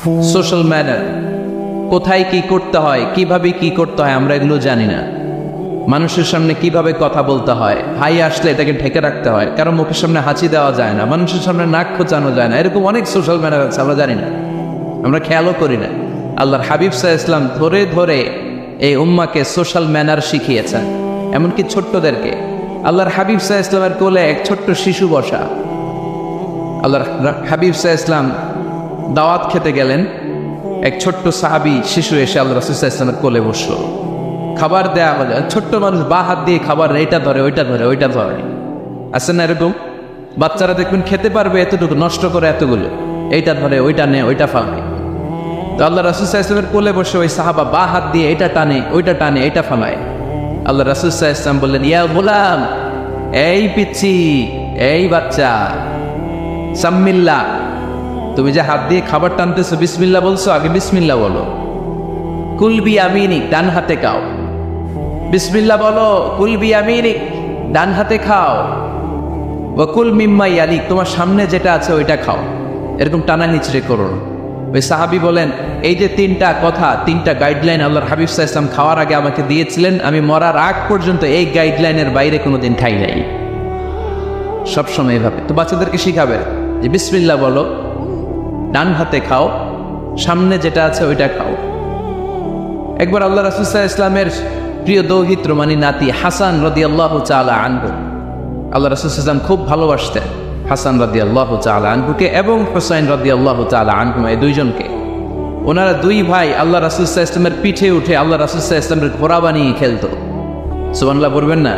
Social manner, কোথায় কি করতে হয়, কিভাবে কি করতে হয় আমরা এগুলো জানি না। মানুষের সামনে কিভাবে কথা বলতে হয়, হাই আসলে এটাকে ঢেকে রাখতে হয়, কারো মুখের সামনে হাঁচি দেওয়া যায় না, মানুষের সামনে নাক খোঁচানো যায় না, এরকম অনেক সোশ্যাল ম্যানার আছে আমরা জানি না, আমরা খেয়ালও করি না। আল্লাহর হাবিব সাল্লাল্লাহু আলাইহি ওয়াসাল্লাম ধরে ধরে এই উম্মাকে সোশ্যাল ম্যানার শিখিয়েছেন, এমনকি ছোট্টদেরকে। আল্লাহর হাবিব সাল্লাল্লাহু আলাইহি ওয়াসাল্লামের কোলে এক ছোট্ট শিশু বসা। আল্লাহর হাবিব সাল্লাল্লাহু আলাইহি ওয়াসাল্লাম দাওয়াত খেতে গেলেন, এক ছোট্ট সাহাবী শিশু এসে আল্লাহ রাসূল সাল্লাল্লাহু আলাইহি ওয়াসাল্লামের কোলে বসলো। খাবার দেয়া হলো, ছোট্ট মানুষ বা হাত দিয়ে খাবার এইটা ধরে ওইটা ধরে ওইটা ধরে, আছে না এরকম? বাচ্চারা দেখবেন খেতে পারবে এতটুকু, নষ্ট করে এতগুলো, এইটা ধরে ওইটা নে ওইটা ফালায়। তো আল্লাহ রাসূল সাল্লাল্লাহু আলাইহি ওয়াসাল্লামের কোলে বসে ওই সাহাবা বা হাত দিয়ে এইটা টানে ওইটা টানে এইটা ফালায়। আল্লাহ রাসূল সাল্লাল্লাহু আলাইহি ওয়াসাল্লাম বললেন, ইয়া গোলাম, এই পিচ্ছি, এই বাচ্চা, সাম্মিল্লাহ, তুমি যে হাত দিয়ে খাবার টানতেছো বিসমিল্লাহ বলছো, আগে বিসমিল্লাহ বলো। কুলবি আমিনিক, ডান হাতে খাও, বিসমিল্লাহ বলো। কুলবি আমিনিক, ডান হাতে খাও। ওয়াকুল মিম্মা ইয়ালিক, তোমার সামনে যেটা আছে ওইটা খাও। এরকম টানা নিচড়ে করো। ওই সাহাবী বলেন, এই যে তিনটা কথা, তিনটা গাইডলাইন আল্লাহর হাবিব সাল্লাল্লাহু আলাইহি ওয়াসাল্লাম খাওয়ার আগে আমাকে দিয়েছিলেন, আমি মরার আগ পর্যন্ত এই গাইডলাইনের বাইরে কোনোদিন খাই নাই, সবসময় এভাবে। তো বাচ্চাদেরকে শিখাবে যে বিসমিল্লাহ বলো, ডান হাতে খাও, সামনে যেটা আছে ওইটা খাও। একবার আল্লাহ রাসূল সাল্লাল্লাহু আলাইহি ওয়াসাল্লামের প্রিয় দৌহিত্র মানে নাতি হাসান রাদিয়াল্লাহু তাআলা আনহু, আল্লাহ রাসূল সাল্লাল্লাহু আলাইহি ওয়াসাল্লাম খুব ভালোবাসতেন হাসান রাদিয়াল্লাহু তাআলা আনহুকে এবং হুসাইন রাদিয়াল্লাহু তাআলা আনহু, এই দুইজনকে। ওনারা দুই ভাই আল্লাহ রাসূল সাল্লাল্লাহু আলাইহি ওয়াসাল্লামের পিঠে উঠে আল্লাহ রাসূল সাল্লাল্লাহু আলাইহি ওয়াসাল্লামের ঘোড়া বানিয়ে খেলতো। সুবহানাল্লাহ বলবেন না?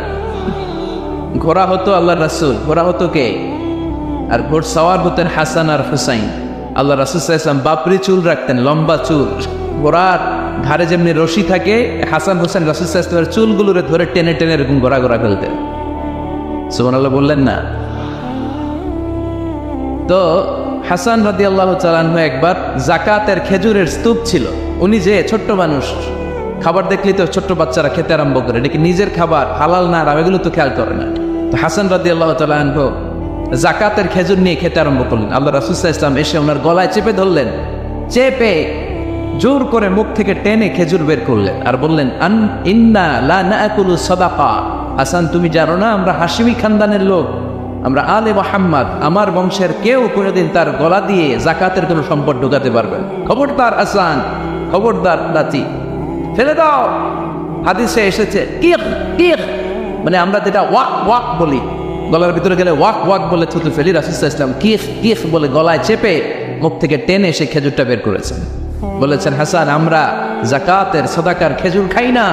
ঘোড়া হতো আল্লাহর রাসূল, ঘোড়া হতো কে? আর ঘোড়সওয়ার হতেন হাসান আর হুসাইন। আল্লাহ রাসূল সাল্লাল্লাহু আলাইহি ওয়াসাল্লাম বাপরি চুল রাখতেন, লম্বা চুল, ঘোড়ার ঘাড়ে যেমনি রশি থাকে, হাসান হুসাইন রাসূল সাল্লাল্লাহু আলাইহি ওয়াসাল্লামের চুলগুলোরে ধরে টেনে টেনে এরকম ঘোরা ঘোরা ফেলতেন। সুবহানাল্লাহ বললেন না? তো হাসান রাদিয়াল্লাহু তাআলা আনহু একবার যাকাতের খেজুরের স্তূপ ছিল, উনি যে ছোট্ট মানুষ, খাবার দেখলেই তো ছোট্ট বাচ্চারা খেতে আরম্ভ করে, এটা কি নিজের খাবার, হালাল না হারাম এগুলো তো খেয়াল করে না। তো হাসান রাদিয়াল্লাহু তাআলা আনহু যাকাতের খেজুর নিয়ে খেতে আরম্ভ করলেন। আল্লাহ রাসূল সাল্লাল্লাহু আলাইহি ওয়াসাল্লাম এসে ওনার গলায় চেপে ধরলেন, চেপে জোর করে মুখ থেকে টেনে খেজুর বের করলেন আর বললেন, ইন্না লা নাকুলু সাদাকা, হাসান তুমি জানো না আমরা হাশিমি খানদানের লোক, আমরা আলে মুহাম্মদ, আমার বংশের কেউ কোনোদিন তার গলা দিয়ে যাকাতের কোনো সম্পদ ঢোকাতে পারবে না। খবরদার হাসান, খবরদার নাতি, ফেলে দাও। হাদিসে এসেছে কিক কিক, মানে আমরা যেটা ওয়াক ওয়াক বলি, গলার ভিতরে গেলে ওয়াক ওয়াক বলে থুতু ফেলি, রাসূল সাল্লাল্লাহু আলাইহি ওয়াসাল্লাম কিক কিক বলে গলায় চেপে মুখ থেকে টেনে সে খেজুরটা বের করেছেন। বলেছেন, হাসান আমরা যাকাতের সাদাকার খেজুর খাই না,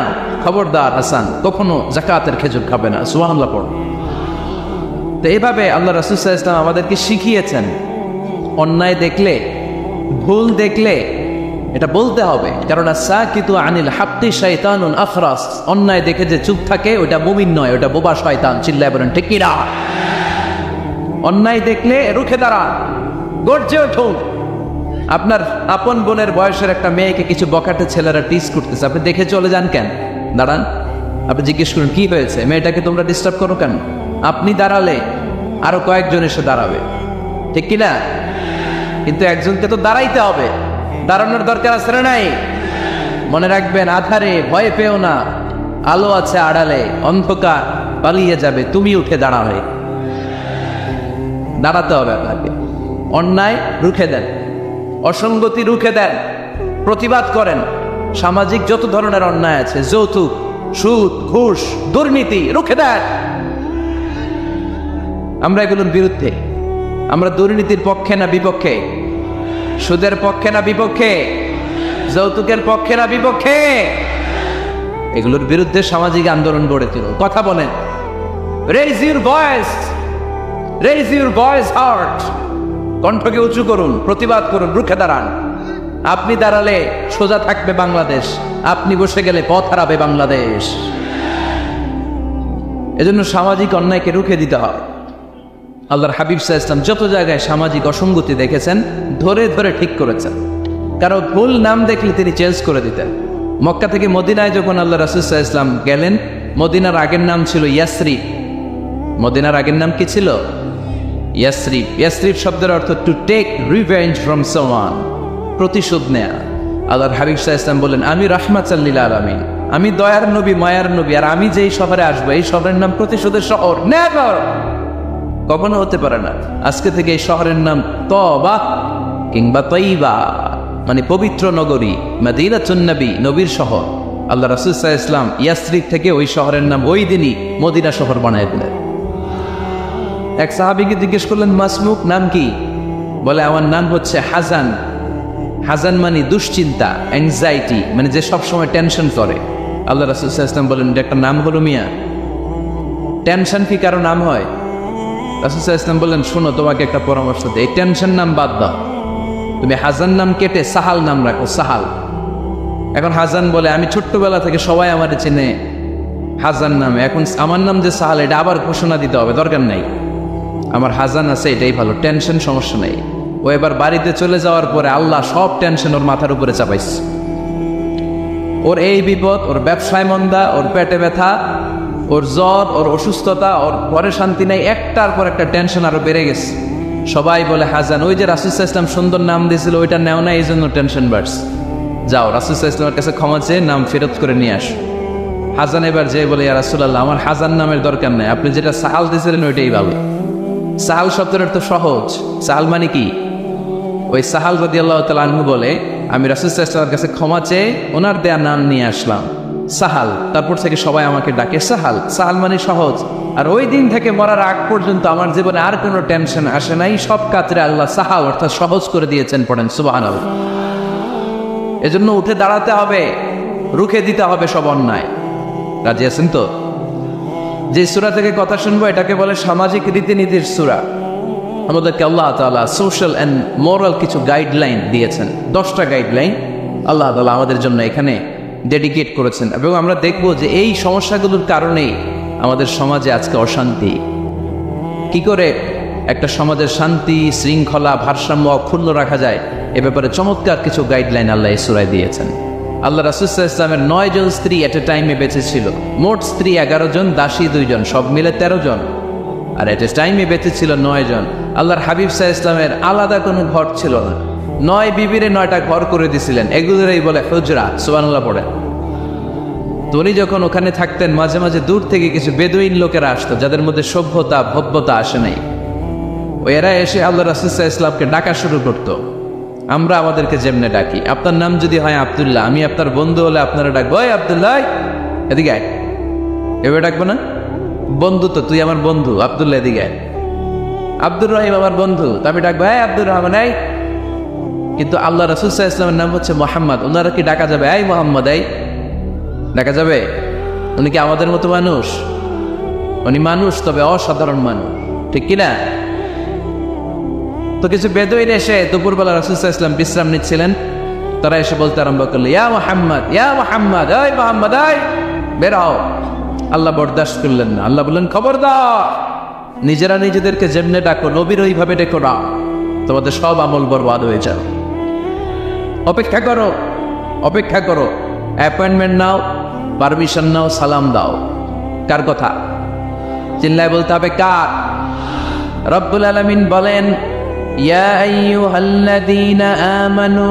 খবরদার হাসান কখনো যাকাতের খেজুর খাবে না। সুবহানাল্লাহ পড়ো। তো এইভাবে আল্লাহ রাসূল সাল্লাল্লাহু আলাইহি ওয়াসাল্লাম আমাদেরকে শিখিয়েছেন, অন্যায় দেখলে, ভুল দেখলে এটা বলতে হবে, কারণ সাকিতু আনিল হাক্কি শাইতানুন আখরাস, অন্যায় দেখে যে চুপ থাকে ওটা মুমিন নয়, ওটা বোবা শয়তান। চিল্লায় বলেন ঠিক কি না? অন্যায় দেখলে রুখে দাঁড়ান, গর্জে উঠুন। আপনার আপন বোনের বয়সের একটা মেয়েকে কিছু বকাটে ছেলেরা টিস করতেছে, আপনি দেখে চলে যান কেন? দাঁড়ান, আপনি জিজ্ঞেস করুন কি হয়েছে, মেয়েটাকে তোমরা ডিস্টার্ব করো কেন? আপনি দাঁড়ালে আরো কয়েকজন এসে দাঁড়াবে, ঠিক কিনা? কিন্তু একজনকে তো দাঁড়াইতে হবে, দাঁড়ানোর দরকার আছে না নাই? মনে রাখবেন, আধারে ভয় পেও না, আলো আছে আড়ালে, অন্ধকার পালিয়ে যাবে, তুমি উঠে দাঁড়াবে। দাঁড়াতে হবে আপনাকে। অন্যায় রুখে দেন, অসঙ্গতি রুখে দেন, প্রতিবাদ করেন। সামাজিক যত ধরনের অন্যায় আছে, যৌতুক, সুদ, ঘুষ, দুর্নীতি, রুখে দেন। আমরা এগুলোর বিরুদ্ধে। আমরা দুর্নীতির পক্ষে না বিপক্ষে? সুদের পক্ষে না বিপক্ষে? যৌতুকের পক্ষে না বিপক্ষে? এগুলোর বিরুদ্ধে সামাজিক আন্দোলন গড়ে তুলুন, কথা বলেন। Raise your voice, raise your voice heart, কণ্ঠকে উঁচু করুন, প্রতিবাদ করুন, রুখে দাঁড়ান। আপনি দাঁড়ালে সোজা থাকবে বাংলাদেশ, আপনি বসে গেলে পথ হারাবে বাংলাদেশ। এজন্য সামাজিক অন্যায়কে রুখে দিতে হয়। আল্লাহর হাবিব সাল্লাল্লাহু আলাইহি ওয়াসাল্লাম যত জায়গায় সামাজিক অসঙ্গতি দেখেছেন ধরে ধরে ঠিক করেছেন, কারো ভুল নাম দেখলে তিনি চেঞ্জ করে দিতেন। মক্কা থেকে মদিনায় যখন আল্লাহ রাসূল সাল্লাল্লাহু আলাইহি ওয়াসাল্লাম গেলেন, মদিনার আগের নাম ছিল ইয়াসরিব। মদিনার আগের নাম কি ছিল? ইয়াসরিব। ইয়াসরিব শব্দের অর্থ to take revenge from someone, প্রতিশোধ নেয়া। আল্লাহর হাবিব সাল্লাল্লাহু আলাইহি ওয়াসাল্লাম বললেন, আমি রাহমাতাল লিল আলামিন, আমি দয়ার নবী, মায়ার নবী, আর আমি যেই শহরে আসবো এই শহরের নাম প্রতিশোধের শহর। নেভার, কখনো হতে পারে না। আজকে থেকে এই শহরের নাম তবা কিংবা তৈবা, মানে পবিত্র নগরী, মদিনাতুন নবী, নবীর শহর। আল্লাহ রাসূল সাল্লাল্লাহু আলাইহি ওয়াসাল্লাম ইয়াসরিব থেকে ওই শহরের নাম ওই দিনই মদিনা শহর বানায় দিলেন। এক সাহাবীকে জিজ্ঞেস করলেন, মাসমুক, নাম কি? বলে, আমার নাম হচ্ছে হাজান। হাজান মানে দুশ্চিন্তা, অ্যাংজাইটি, মানে যে সবসময় টেনশন করে। আল্লাহ রাসূল সাল্লাল্লাহু আলাইহি ওয়াসাল্লাম বলেন, এটা একটা নাম হলো মিয়া? টেনশন কি কারো নাম হয়? রাসূল সাল্লাল্লাহু আলাইহি ওয়াসাল্লাম বললেন, শোনো, তোমাকে একটা পরামর্শ দেই, এই টেনশন নাম বাদ দাও, তুমি হাজান নাম কেটে সাহাল নাম রাখো, সাহাল। এখন হাজান বলে, আমি ছোট্টবেলা থেকে সবাই আমার চেনে হাজান নামে, এখন আমার নাম যে সাহাল, এটা আবার ঘোষণা দিতে হবে, দরকার নাই, আমার হাজান আছে, এটাই ভালো, টেনশন, সমস্যা নেই। ও এবার বাড়িতে চলে যাওয়ার পরে আল্লাহ সব টেনশন ওর মাথার উপরে চাপাইছে। ওর এই বিপদ, ওর ব্যবসায় মন্দা, ওর পেটে ব্যথা, ওর জ্বর, ওর অসুস্থতা, ওর ঘরে শান্তি নেই, একটার পর একটা টেনশন আরো বেড়ে গেছে। সবাই বলে হাজান, ওই যে রাসূল সাল্লাল্লাহু আলাইহি ওয়াসাল্লাম সুন্দর নাম দিয়েছিল ওইটা নেও না, এই জন্য টেনশন বাড়ছে, যাও রাসূল সাল্লাল্লাহু আলাইহি ওয়াসাল্লামের কাছে ক্ষমা চেয়ে নাম ফেরত করে নিয়ে আসো। হাজান এবার যে বলে, ইয়া রাসূলুল্লাহ, আমার হাজান নামের দরকার নেই, আপনি যেটা সাহাল দিয়েছিলেন ওইটাই ভালো। সাহাল শব্দটা তো সহজ। সাহাল মানে কি? ওই সাহাল রাদিয়াল্লাহু তাআলা আনহু বলে, আমি রাসূল সাল্লাল্লাহু আলাইহি ওয়াসাল্লামের কাছে ক্ষমা চেয়ে ওনার দেয়া নাম নিয়ে আসলাম, সাহাল। তারপর থেকে সবাই আমাকে ডাকে সাহাল। সাহাল মানে সহজ। আর ওই দিন থেকে মরার আগ পর্যন্ত আমার জীবনে আর কোনো টেনশন আসে নাই, সব কাতরে আল্লাহ সাহাল অর্থাৎ সহজ করে দিয়েছেন। পড়েন সুবহানাল্লাহ। এজন্য উঠে দাঁড়াতে হবে, রুখে দিতে হবে সব অন্যায়। রাজি আছেন তো? যে সূরা থেকে কথা শুনবো এটাকে বলে সামাজিক রীতিনীতির সূরা। আমাদেরকে আল্লাহ তাআলা সোশ্যাল অ্যান্ড মোরাল কিছু গাইডলাইন দিয়েছেন, 10টা গাইডলাইন আল্লাহ তাআলা আমাদের জন্য এখানে ডেডিকেট করেছেন। এবং আমরা দেখব যে এই সমস্যাগুলোর কারণেই আমাদের সমাজে আজকে অশান্তি। কি করে একটা সমাজের শান্তি, শৃঙ্খলা, ভারসাম্য অক্ষুণ্ণ রাখা যায়, এ ব্যাপারে চমৎকার কিছু গাইডলাইন আল্লাহ এই সূরায় দিয়েছেন। আল্লাহ রাসূল সাল্লাল্লাহু আলাইহি ওয়াসাল্লামের 9 জন স্ত্রী এট এ টাইমে বেঁচে ছিল। মোট স্ত্রী 11 জন, দাসী 2 জন, সব মিলে 13 জন। আর এট এ টাইমে বেঁচে ছিল 9 জন। আল্লাহর হাবিব সাল্লাল্লাহু আলাইহি ওয়াসাল্লামের আলাদা কোনো ঘর ছিল না। 9 বিবিরে 9টা ঘর করে দিয়েছিলেন। এগুলোরই বলে হুজরা। সুবহানাল্লাহ পড়ে। তো উনি যখন ওখানে থাকতেন, মাঝে মাঝে দূর থেকে কিছু বেদুইন লোকেরা আসতো, যাদের মধ্যে সভ্যতা, ভব্যতা আসে নাই। এরা এসে আল্লাহ রাসূল সাল্লাল্লাহু আলাইহি ওয়াসাল্লামকে ডাকা শুরু করতো। আমরা আমাদেরকে যেমনে ডাকি, আপনার নাম যদি হয় আব্দুল্লাহ, আমি আপনার বন্ধু হলে আপনারা ডাকবো, ওই আব্দুল্লাহ এদিকে আয়। এভাবে ডাকবো না? বন্ধু তো, তুই আমার বন্ধু, আব্দুল্লাহ এদিকে আয়। আব্দুর রহিম আমার বন্ধু, তো আমি ডাকবো, এই আব্দুর রহমান এই। কিন্তু আল্লাহ রাসূল সাল্লাল্লাহু আলাইহি ওয়াসাল্লামের নাম হচ্ছে মুহাম্মদ, ওনারা কি ডাকা যাবে এই মুহাম্মদ এই? ডাকা যাবে? উনি কি আমাদের মতো মানুষ? উনি মানুষ, তবে অসাধারণ মানুষ, ঠিক কিনা? তো কিছু বেদুইন এসে দুপুরবেলা রাসূল সাল্লাল্লাহু আলাইহি ওয়াসাল্লাম বিশ্রাম নিচ্ছিলেন, তারা এসে বলতে আরম্ভ করলো, ইয়া মুহাম্মদ, ইয়া মুহাম্মদ, এই মুহাম্মদ এই, বের হও। আল্লাহ বরদাস্ত করলেন না। আল্লাহ বললেন, খবরদার, নিজেরা নিজেদেরকে যেমনে ডাকো নবীর ওইভাবে ডেকো না, তোমাদের সব আমল বরবাদ হয়ে যাবে। অপেক্ষা করো, অপেক্ষা করো, অ্যাপয়েন্টমেন্ট নাও, পারমিশন নাও, সালাম দাও। কার কথা? চিল্লায় বলতে হবে কার? রব্বুল আলামিন বলেন, ইয়া আইয়ুহাল্লাযীনা আমানু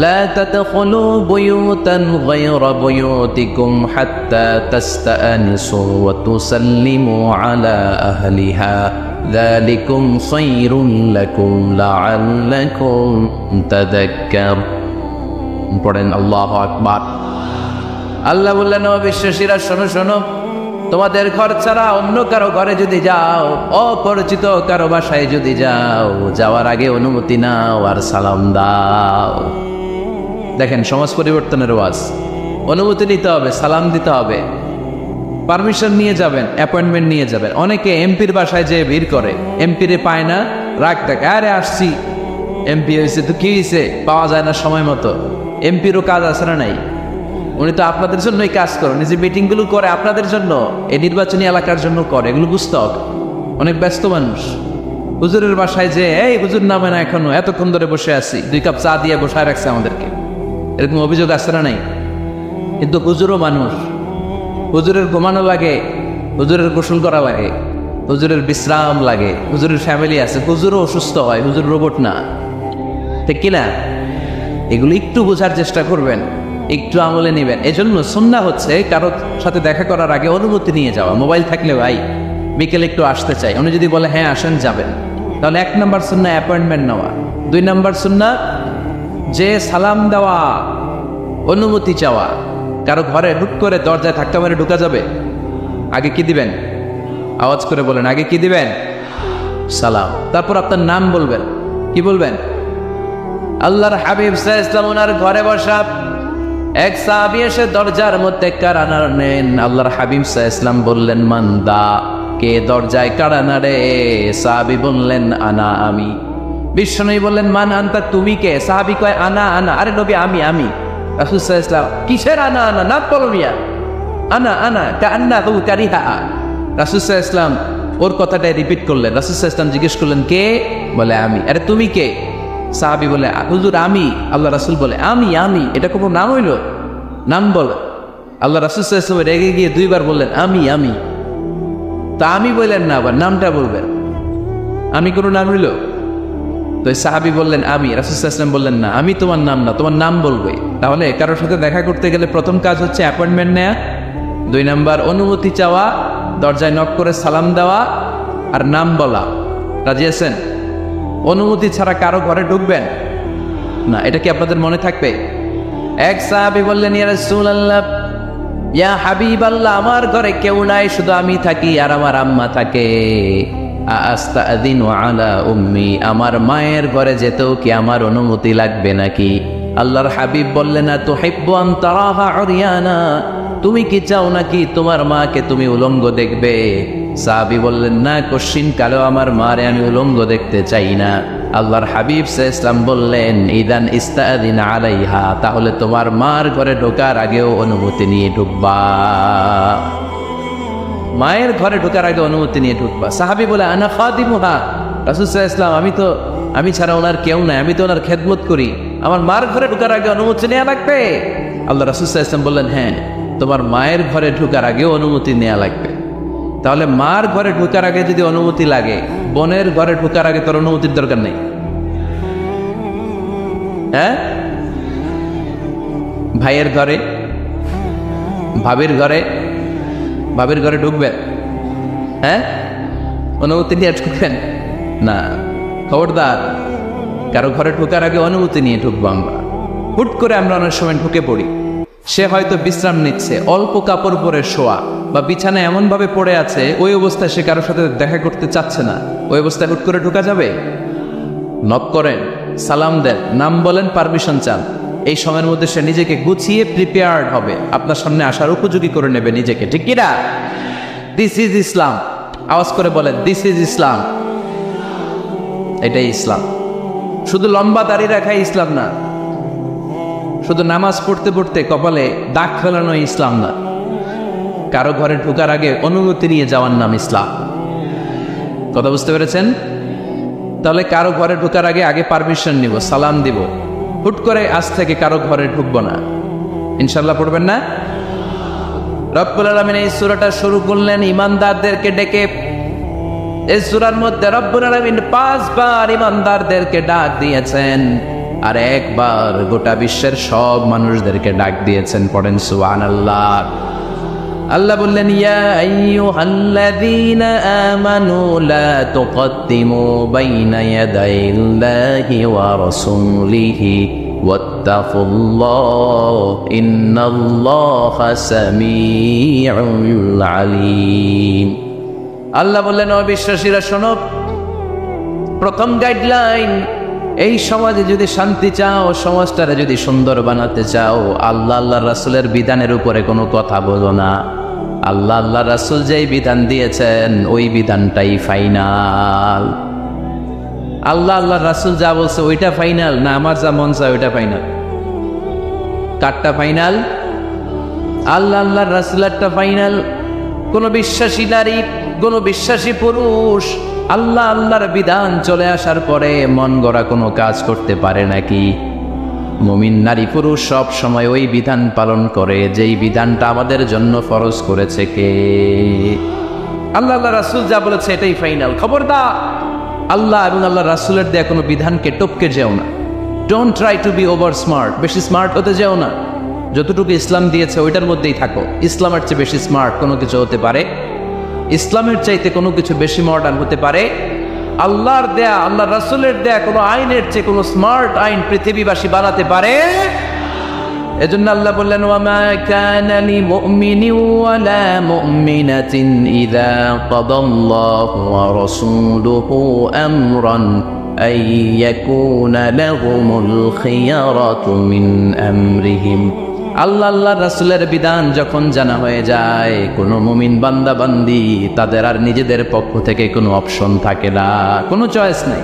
লা তাদখুলু বুয়ুতান গায়রা বুয়ুতিকুম হাত্তা তাস্তানিসু ওয়া তুসাল্লিমু আলা আহলিহা যালিকুম খায়রুন লাকুম লাআল্লাকুম তাযাক্কারুন। পড়েন আল্লাহু আকবার। আল্লাহ বললেন, ও বিশ্বাসীরা শোনো শোনো, তোমাদের ঘর ছাড়া অন্য কারো ঘরে যদি যাও, অপরিচিত কারো বাসায় যদি যাও, যাওয়ার আগে অনুমতি নাও আর সালাম দাও। দেখেন সমাজ পরিবর্তনের ওয়াজ। অনুমতি নিতে হবে, সালাম দিতে হবে, পারমিশন নিয়ে যাবেন, অ্যাপয়েন্টমেন্ট নিয়ে যাবেন। অনেকে এমপির বাসায় যেয়ে ভিড় করে, এমপিরে পায় না, রাগ থাকে, আরে আসছি, এমপি হয়েছে তো কি হয়েছে, পাওয়া যায় না সময় মতো। এমপিরও কাজ আছে না নাই? উনি তো আপনাদের জন্যই কাজ করেন, যে মিটিংগুলো করে আপনাদের জন্য, এই নির্বাচনী এলাকার জন্য করে, এগুলো বুঝতে হবে। অনেক ব্যস্ত মানুষ। হুজুরের বাসায় যে, এই হুজুর নামে না এখনো, এতক্ষণ ধরে বসে আছি, 2 কাপ চা দিয়ে বসায় রাখছে আমাদেরকে, এরকম অভিযোগ আসছে না নাই? কিন্তু হুজুরও মানুষ, হুজুরের ঘুমানো লাগে, হুজুরের গোসল করা লাগে, হুজুরের বিশ্রাম লাগে, হুজুরের ফ্যামিলি আছে, হুজুরও অসুস্থ হয়, হুজুর রোবট না, ঠিক কিনা? এগুলো একটু বোঝার চেষ্টা করবেন, একটু আমলে নেবেন। এজন্য সুন্নাহ হচ্ছে কারোর সাথে দেখা করার আগে অনুমতি নিয়ে যাওয়া। মোবাইল থাকলে ভাই বিকেলে একটু আসতে চাই, উনি যদি বলে হ্যাঁ আসেন যাবেন, তাহলে 1 নম্বর সুন্নাহ অ্যাপয়েন্টমেন্ট নেওয়া। 2 নম্বর সুন্নাহ যে সালাম দেওয়া, অনুমতি চাওয়া। কারো ঘরে হুট করে দরজায় ধাক্কা মেরে ঢুকা যাবে? আগে কি দিবেন? আওয়াজ করে বলেন, আগে কি দিবেন? সালাম। তারপর আপনার নাম বলবেন। কি বলবেন? আল্লাহর হাবিব সাল্লাল্লাহু আলাইহি ওয়াসাল্লাম ওনার ঘরে বসা, এক সাহাবী এসে দরজার মধ্যে কাড়া নাড়লেন। আল্লাহর হাবিব সাল্লাল্লাহু আলাইহি ওয়াসাল্লাম বললেন, মান্দা, কে দরজায় কাড়া নাড়ে? সাহাবী বললেন, আনা, আমি। বিশ্বনবী বললেন, মান আনতা, তুমি কে? সাহাবী কয়, আনা আনা। আরে নবী, আমি। রাসূল সাল্লাল্লাহু আলাইহি ওয়াসাল্লাম, কিসের আনা আনা? না বলো মিয়া, আনা আনা কান্নাহু কারিহা। রাসূল সাল্লাল্লাহু আলাইহি ওয়াসাল্লাম ওর কথাটাই রিপিট করলেন। রাসূল সাল্লাল্লাহু আলাইহি ওয়াসাল্লাম জিজ্ঞেস করলেন, কে? বলে, আমি। আরে তুমি কে? সাহাবী বলে, হুজুর আমি। আল্লাহ রাসূল বলে, আমি। এটা কোনো নাম হইল? নাম বলে। আল্লাহ রাসূল সাল্লাল্লাহু আলাইহি ওয়াসাল্লাম রেগে গিয়ে 2 বার বললেন, আমি। তা আমি বললেন না, আবার নামটা বলবেন। আমি কোনো নাম হইল? তো সাহাবী বললেন, আমি। রাসূল সাল্লাল্লাহু আলাইহি ওয়াসাল্লাম বললেন, না, আমি তোমার নাম না, তোমার নাম বলবে। তাহলে কারোর সাথে দেখা করতে গেলে প্রথম কাজ হচ্ছে অ্যাপয়েন্টমেন্ট নেওয়া, 2 নম্বর অনুমতি চাওয়া, দরজায় নক করে সালাম দেওয়া, আর নাম বলা। রাজি আছেন? অনুমতি ছাড়া কারো ঘরে ঢুকবেন না। এটা কি আপনাদের মনে থাকবে? এক সাহাবী বললেন, ইয়া রাসূলুল্লাহ, ইয়া হাবিবাল্লাহ, আমার ঘরে কেউ নাই, শুধু আমি থাকি আর আমার আম্মা থাকে। আস্তাদিনু আলা উম্মি, আমার মায়ের ঘরে যেতেও কি আমার অনুমতি লাগবে নাকি? আল্লাহর হাবিব বললেন, তুহিব্বু আন তারাহা উরিয়ানা, তুমি কি চাও নাকি তোমার মাকে তুমি উলঙ্গ দেখবে? সাহাবী বললেন, না, কশিন কালো আমার মারে আমি উলঙ্গ দেখতে চাই না। আল্লাহর হাবিব সাল্লাল্লাহু আলাইহি ওয়াসাল্লাম বললেন, ইদান ইস্তাদিন আলাইহা, তাহলে তোমার মার ঘরে ঢোকার আগেও অনুমতি নিয়ে ঢুকবা। মায়ের ঘরে ঢোকার আগে অনুমতি নিয়ে ঢুকবা। সাহাবী বলে, আনা খাদিমুহা, রাসূল সাল্লাল্লাহু আলাইহি ওয়াসাল্লাম, আমি ছাড়া ওনার কেউ নাই, আমি তো ওনার খেদমত করি, আমার মার ঘরে ঢোকার আগে অনুমতি নেওয়া লাগবে? আল্লাহ রাসূল সাল্লাল্লাহু আলাইহি ওয়াসাল্লাম বললেন, হ্যাঁ, তোমার মায়ের ঘরে ঢোকার আগেও অনুমতি নেওয়া লাগবে। তাহলে মার ঘরে ঢোকার আগে যদি অনুমতি লাগে, বোনের ঘরে ঢোকার আগে তোর অনুমতির দরকার নেই? হ্যাঁ? ভাইয়ের ঘরে, ভাবির ঘরে ঢুকবেন? হ্যাঁ? অনুমতি নিয়ে ঢুকবেন না। খবরদার, কারো ঘরে ঢোকার আগে অনুমতি নিয়ে ঢুকবো আমরা। হুট করে আমরা অনেক সময় ঢুকে পড়ি। সে হয়তো বিশ্রাম নিচ্ছে, অল্প কাপড় পরে শোয়া, বা বিছানায় এমন ভাবে পড়ে আছে, ওই অবস্থায় সে কারোর সাথে দেখা করতে চাচ্ছে না। ওই অবস্থায় হুট করে ঢোকা যাবে? নক করেন, সালাম দেন, নাম বলেন, পারমিশন চান। এই সময়ের মধ্যে সে নিজেকে গুছিয়ে প্রিপেয়ার্ড হবে, আপনার সামনে আসার উপযোগী করে নেবে নিজেকে। ঠিক কিনা? দিস ইজ ইসলাম। আওয়াজ করে বলেন, দিস ইজ ইসলাম। এটাই ইসলাম। শুধু লম্বা দাড়ি রাখাই ইসলাম না, শুধু নামাজ পড়তে পড়তে কপালে দাগ ফেলানো ইসলাম না। কারো ঘরে ঢোকার আগে অনুমতি নিয়ে যাওয়ার নাম ইসলাম। কথা বুঝতে পেরেছেন? তাহলে কারো ঘরে ঢোকার আগে পারমিশন নিব, সালাম দিব। হুট করে আজ থেকে কারো ঘরে ঢুকবো না। ইনশাল্লাহ পড়বেন না? রব্বুল আলামিন এই সূরাটা শুরু করলেন ঈমানদারদেরকে ডেকে। এই সূরার মধ্যে রব্বুল আলামিন 5 বার ঈমানদারদেরকে ডাক দিয়েছেন, আর একবার গোটা বিশ্বের সব মানুষদেরকে ডাক দিয়েছেন। পড়েন সুবহানাল্লাহ। আল্লাহ বললেন, ইয়া আইয়ুহাল্লাযীনা আমানু লা তুকদ্দিমু বাইনা ইয়াদাইল্লাহি ওয়া রাসূলিহি ওয়াত্তাকুল্লাহ ইন্নাল্লাহা সামিউল আলীম। আল্লাহ বললেন, ও বিশ্বাসীরা শোনো, প্রথম গাইডলাইন, এই সমাজে যদি শান্তি চাও, সমাজটারে যদি সুন্দর বানাতে চাও, আল্লাহ রাসূলের বিধানের উপরে কোনো কথা বলো না। আল্লাহ রাসূল যেই বিধান দিয়েছেন ওই বিধানটাই ফাইনাল। আল্লাহ রাসূল যা বলছে ওইটা ফাইনাল, না আমার যা মন চায় ওইটা ফাইনাল? কারটা ফাইনাল? আল্লাহ রাসূলেরটা ফাইনাল। কোন বিশ্বাসী নারী, কোন বিশ্বাসী পুরুষ আল্লাহর বিধান চলে আসার পরে মন গড়া কোনো কাজ করতে পারে নাকি? মুমিন নারী পুরুষ সব সময় ওই বিধান পালন করে যেই বিধানটা আমাদের জন্য ফরজ করেছে কে? আল্লাহ রাসূল যা বলেছে এটাই ফাইনাল। খবরদার, আল্লাহ এবং আল্লাহ রাসূলের দেয়া কোনো বিধানকে টপকে যেও না। Don't try to be over smart, বেশি স্মার্ট হতে যেও না। যতটুকু ইসলাম দিয়েছে ওইটার মধ্যেই থাকো। ইসলামের চেয়ে বেশি স্মার্ট কোনো কিছু হতে পারে? ইসলামের চাইতে কোনো কিছু বেশি মডার্ন হতে পারে? আল্লাহর দেয়া, আল্লাহ রাসূলের দেয়া কোনো আইনের চেয়ে কোনো স্মার্ট আইন পৃথিবীবাসী বানাতে পারে? এজন্য আল্লাহ বললেন, ওয়ামা কানা লিমুমিনিন ওয়ালা মুমিনাতিন ইযা কাদাল্লাহু ওয়া রাসূলুহু আমরান আন ইয়াকুনা লাহুমুল খিয়ারাতু মিন আমরিহিম। আল্লাহ রাসূলের বিধান যখন জানা হয়ে যায়, কোনো মুমিন বান্দা বান্দি তাদের আর নিজেদের পক্ষ থেকে কোনো অপশন থাকে না, কোনো চয়েস নাই।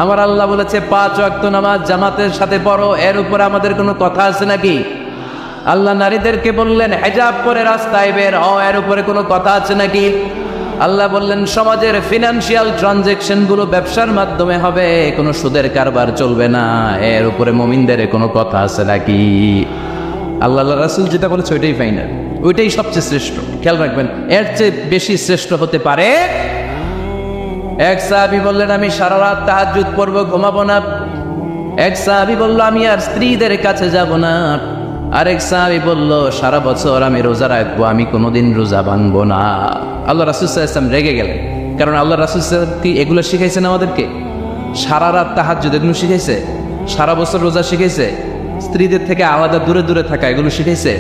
আমার আল্লাহ বলেছে 5 ওয়াক্ত নামাজ জামাতের সাথে পড়ো, এর উপরে আমাদের কোনো কথা আছে নাকি? আল্লাহ নারীদেরকে বললেন হিজাব পরে রাস্তায় বের হও, এর উপরে কোনো কথা আছে নাকি? আল্লাহ বললেন সমাজের ফিনান্সিয়াল ট্রানজ্যাকশন গুলো ব্যবসার মাধ্যমে হবে, কোনো সুদের কারবার চলবে না, এর উপরে মুমিনদের কোনো কথা আছে নাকি? আল্লাহ রাসূল যেটা বলেছে ওইটাই ফাইনাল, ওইটাই সবচেয়ে শ্রেষ্ঠ। খেয়াল রাখবেন, এর চেয়ে বেশি শ্রেষ্ঠ হতে পারে? এক সাহাবী বললেন আমি সারা রাত তাহাজ্জুদ পড়ব, ঘুমাবো না। এক সাহাবী বলল আমি আর স্ত্রীদের কাছে যাব না। আরেক সাহাবী বলল সারা বছর আমি রোজা রাখবো, আমি কোনোদিন রোজা ভাঙবো না। আল্লাহ রাসূল সাল্লাল্লাহু আলাইহি ওয়াসাল্লাম রেগে গেলেন, কারণ আল্লাহ রাসূল সাল্লাল্লাহু আলাইহি ওয়াসাল্লাম কি এগুলো শিখাইছেন আমাদেরকে? সারা রাত তাহাজ্জুদ এগুলো শিখাইছে? সারা বছর রোজা শিখাইছে? স্ত্রীদের থেকে আলাদা দূরে দূরে থাকা এগুলো শিখাইছে?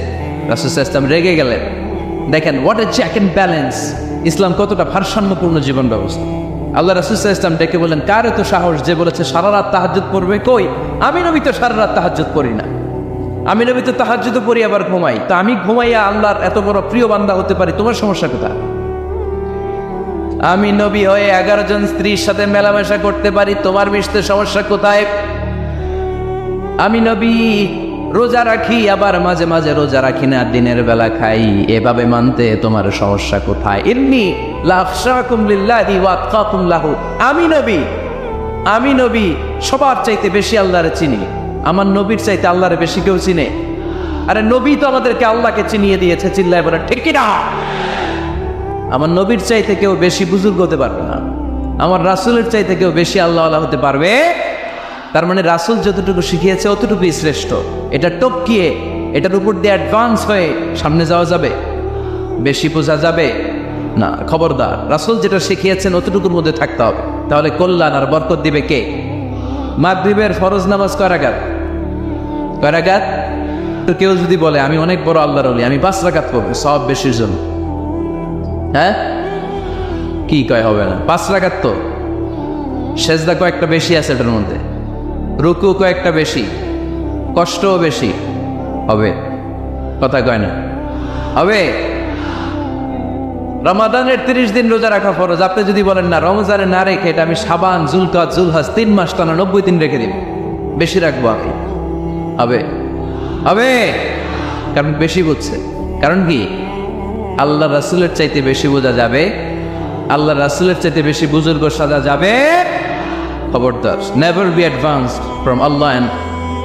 রাসূল সাল্লাল্লাহু আলাইহি ওয়াসাল্লাম রেগে গেলেন। দেখেন what a check and balance, ইসলাম কতটা ভারসাম্যপূর্ণ জীবন ব্যবস্থা। আল্লাহ রাসূল সাল্লাল্লাহু আলাইহি ওয়াসাল্লাম ডেকে বলেন, কার এত সাহস যে বলেছে সারা রাত তাহাজ্জুদ পড়বে? কই, আমি নবী তো সারা রাত তাহাজ্জুদ পড়ি না, আমি নবী তো তাহাজ্জুদ পড়ি আবার ঘুমাই, তো আমি ঘুমাইয়া আল্লাহর এত বড় প্রিয় বান্দা হতে পারি, তোমার সমস্যা কোথায়? আমি নবী হয়ে 11 জন স্ত্রীর সাথে মেলামেশা করতে পারি, তোমার মিশতে সমস্যা কোথায়? আমি নবী রোজা রাখি, আবার মাঝে মাঝে রোজা রাখি না, দিনের বেলা খাই, এভাবে মানতে তোমার সমস্যা কোথায়? ইন্নী লাখশাকুম লিল্লাহি ওয়া আতকাকুম লাহু, আমি নবী সবার চাইতে বেশি আল্লাহরে চিনি, আমার নবীর চাইতে আল্লাহরে বেশি কেউ চিনে? আরে নবী তো আমাদেরকে আল্লাহকে চিনিয়ে দিয়েছে, চিল্লায় বলে ঠিক কি না? আমার নবীর চাইতে কেউ বেশি বুজুর্গ হতে পারবে না, আমার রাসূলের চাইতে কেউ বেশি আল্লাহওয়ালা হতে পারবে? তার মানে রাসূল যতটুকু শিখিয়েছে অতটুকুই শ্রেষ্ঠ। এটা টপকিয়ে, এটার উপর দিয়ে অ্যাডভান্স হয়ে সামনে যাওয়া যাবে? বেশি বোঝা যাবে না। খবরদার, রাসূল যেটা শিখিয়েছেন অতটুকুর মধ্যে থাকতে হবে, তাহলে কল্যাণ আর বরকত দিবে কে? মাগরিবের ফরজ নামাজ কয় রাকাত? তো কেউ যদি বলে আমি অনেক বড় আল্লাহর ওলি, আমি 5 রাকাত পড়বো, সব বেশির জন্য, হ্যাঁ কি কয় হবে না? 5 রাকাত তো, সেজদা কয়েকটা বেশি আছে এটার মধ্যে, রুকু কয়েকটা বেশি, কষ্টও বেশি, হবে? কথা কয় না, হবে? রমাদানের 30 দিন রোজা রাখা ফরজ, আপনি যদি বলেন না রমজানে না রেখে এটা আমি শাবান, জুলকাদ, জুলহাজ 3 মাস টানা 90 দিন রেখে দিব, বেশি রাখবো আমি, হবে? কারণ বেশি বুঝছে। কারণ কি? আল্লাহ রাসূলের চাইতে বেশি বোঝা যাবে, আল্লাহ রাসূলের চাইতে বেশি বুজুর্গ সাজা যাবে? খবরদার, never be advanced from Allah and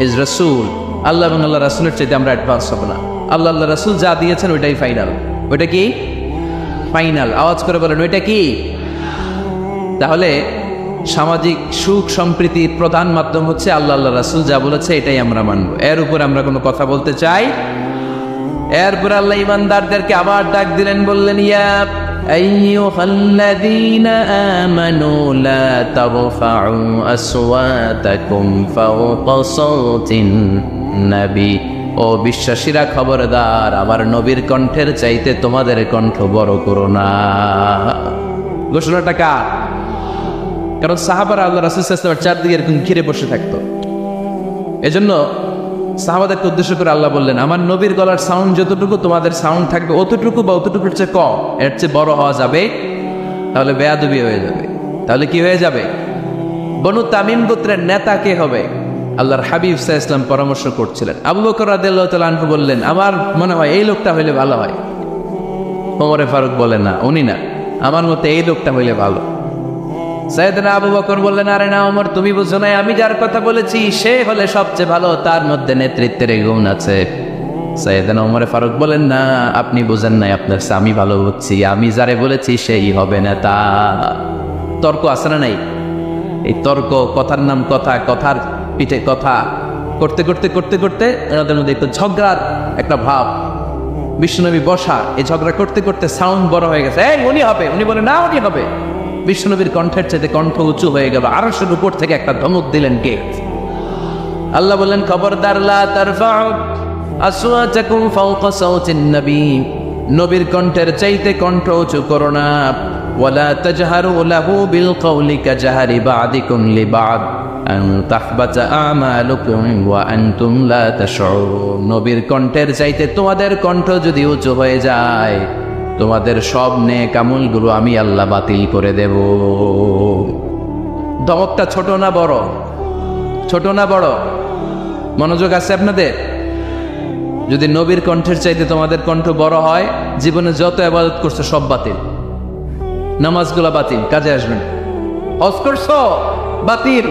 his Rasul. Allah এবং আল্লাহ রাসূলের চাইতে আমরা অ্যাডভান্স হব না। আল্লাহ রাসূল যা দিয়েছেন ওইটাই ফাইনাল। ওইটা কি ফাইনাল? আওয়াজ করে বলেন ওইটা কি? তাহলে সামাজিক সুখ সম্প্রীতির প্রধান মাধ্যম হচ্ছে আল্লাহ রাসূল যা বলেছে এটাই আমরা মানব, এর উপর আমরা কোনো কথা বলতে চাই? এরপর আল্লাহ ইমানদারদেরকে আবার ডাক দিলেন, বললেন ইয়া আইয়ুহাল্লাযীনা আমানু লা তারফাউ আসওয়াতাকুম ফাওকা সাওতিন নবী, ও বিশ্বাসীরা খবরদার, আমার নবীর কণ্ঠের চাইতে তোমাদের কণ্ঠ বড় করো না। ঘোষণাটা কার? কারণ সাহাবারা আল্লাহ রাসূল সাল্লাল্লাহু আলাইহি ওয়াসাল্লামের চারদিকে এরকম ঘিরে বসে থাকতো। এজন্য সাহাবাদেরকে উদ্দেশ্য করে আল্লাহ বললেন, আমার নবীর গলার সাউন্ড যতটুকু তোমাদের সাউন্ড থাকবে অতটুকু বা অতটুকুর চেয়ে কম, এর চেয়ে বড় হওয়া যাবে তাহলে বেয়াদবি হয়ে যাবে। তাহলে কি হয়ে যাবে? বনু তামিম গোত্রের নেতা কে হবে? আল্লাহর হাবিব সাল্লাল্লাহু আলাইহি ওয়াসাল্লাম পরামর্শ করছিলেন। আবু বকর রাদিয়াল্লাহু তাআলা আনহু বললেন, আমার মনে হয় এই লোকটা হইলে ভালো হয়। ওমর ফারুক বলেন, না উনি না, আমার মতে এই লোকটা হইলে ভালো। সাইয়েদনা আবু বকর বললেন, আরে না ওমর, তুমি বুঝো না, আমি যার কথা বলেছি সে হলে সবচেয়ে ভালো, তার মধ্যে নেতৃত্বের গুণ আছে। সাইয়েদনা ওমর ফারুক বলেন, না আপনি বুঝেন নাই, আপনার আমি ভালো বুঝছি, আমি যারে বলেছি সেই হবে নেতা। তর্ক আছে না নাই? এই তর্ক, কথার নাম কথা, কথার পিঠে কথা করতে করতে করতে করতে ওনাদের মধ্যে একটু ঝগড়ার একটা ভাব। বিশ্বনবী বসা, এই ঝগড়া করতে করতে সাউন্ড বড় হয়ে গেছে, এই উনি হবে, উনি বলে না উনি হবে। বিশ্বনবীর কণ্ঠের চাইতে কণ্ঠ উঁচু হয়ে গেল, আরশের উপর থেকে একটা ধমক দিলেন কে? আল্লাহ বললেন, খবরদার লা তারফাউ আসওয়াতাকুম ফাওকা সাওতিন নবী, নবীর কণ্ঠের চাইতে কণ্ঠ উঁচু করো না। ওয়ালা তাজহারু লাহু বিল কওলি কাজহারি বা'দিকুম লিবা'দ আন তাহবাতা আমালুকুম ওয়া আনতুম লা তাশউরুন। নবীর কণ্ঠের চাইতে তোমাদের কণ্ঠ যদি উঁচু হয়ে যায়, তোমাদের সব নেক আমলগুলো আমি আল্লাহ বাতিল করে দেব। ধমকটা ছোট না বড়? ছোট না বড়? মনোযোগ আছে আপনাদের? যদি নবীর কণ্ঠের চাইতে তোমাদের কণ্ঠ বড় হয়, জীবনে যত ইবাদত করছো সব বাতিল, নামাজগুলা বাতিল, কাজে আসবেন। হজ করছো বাতিল,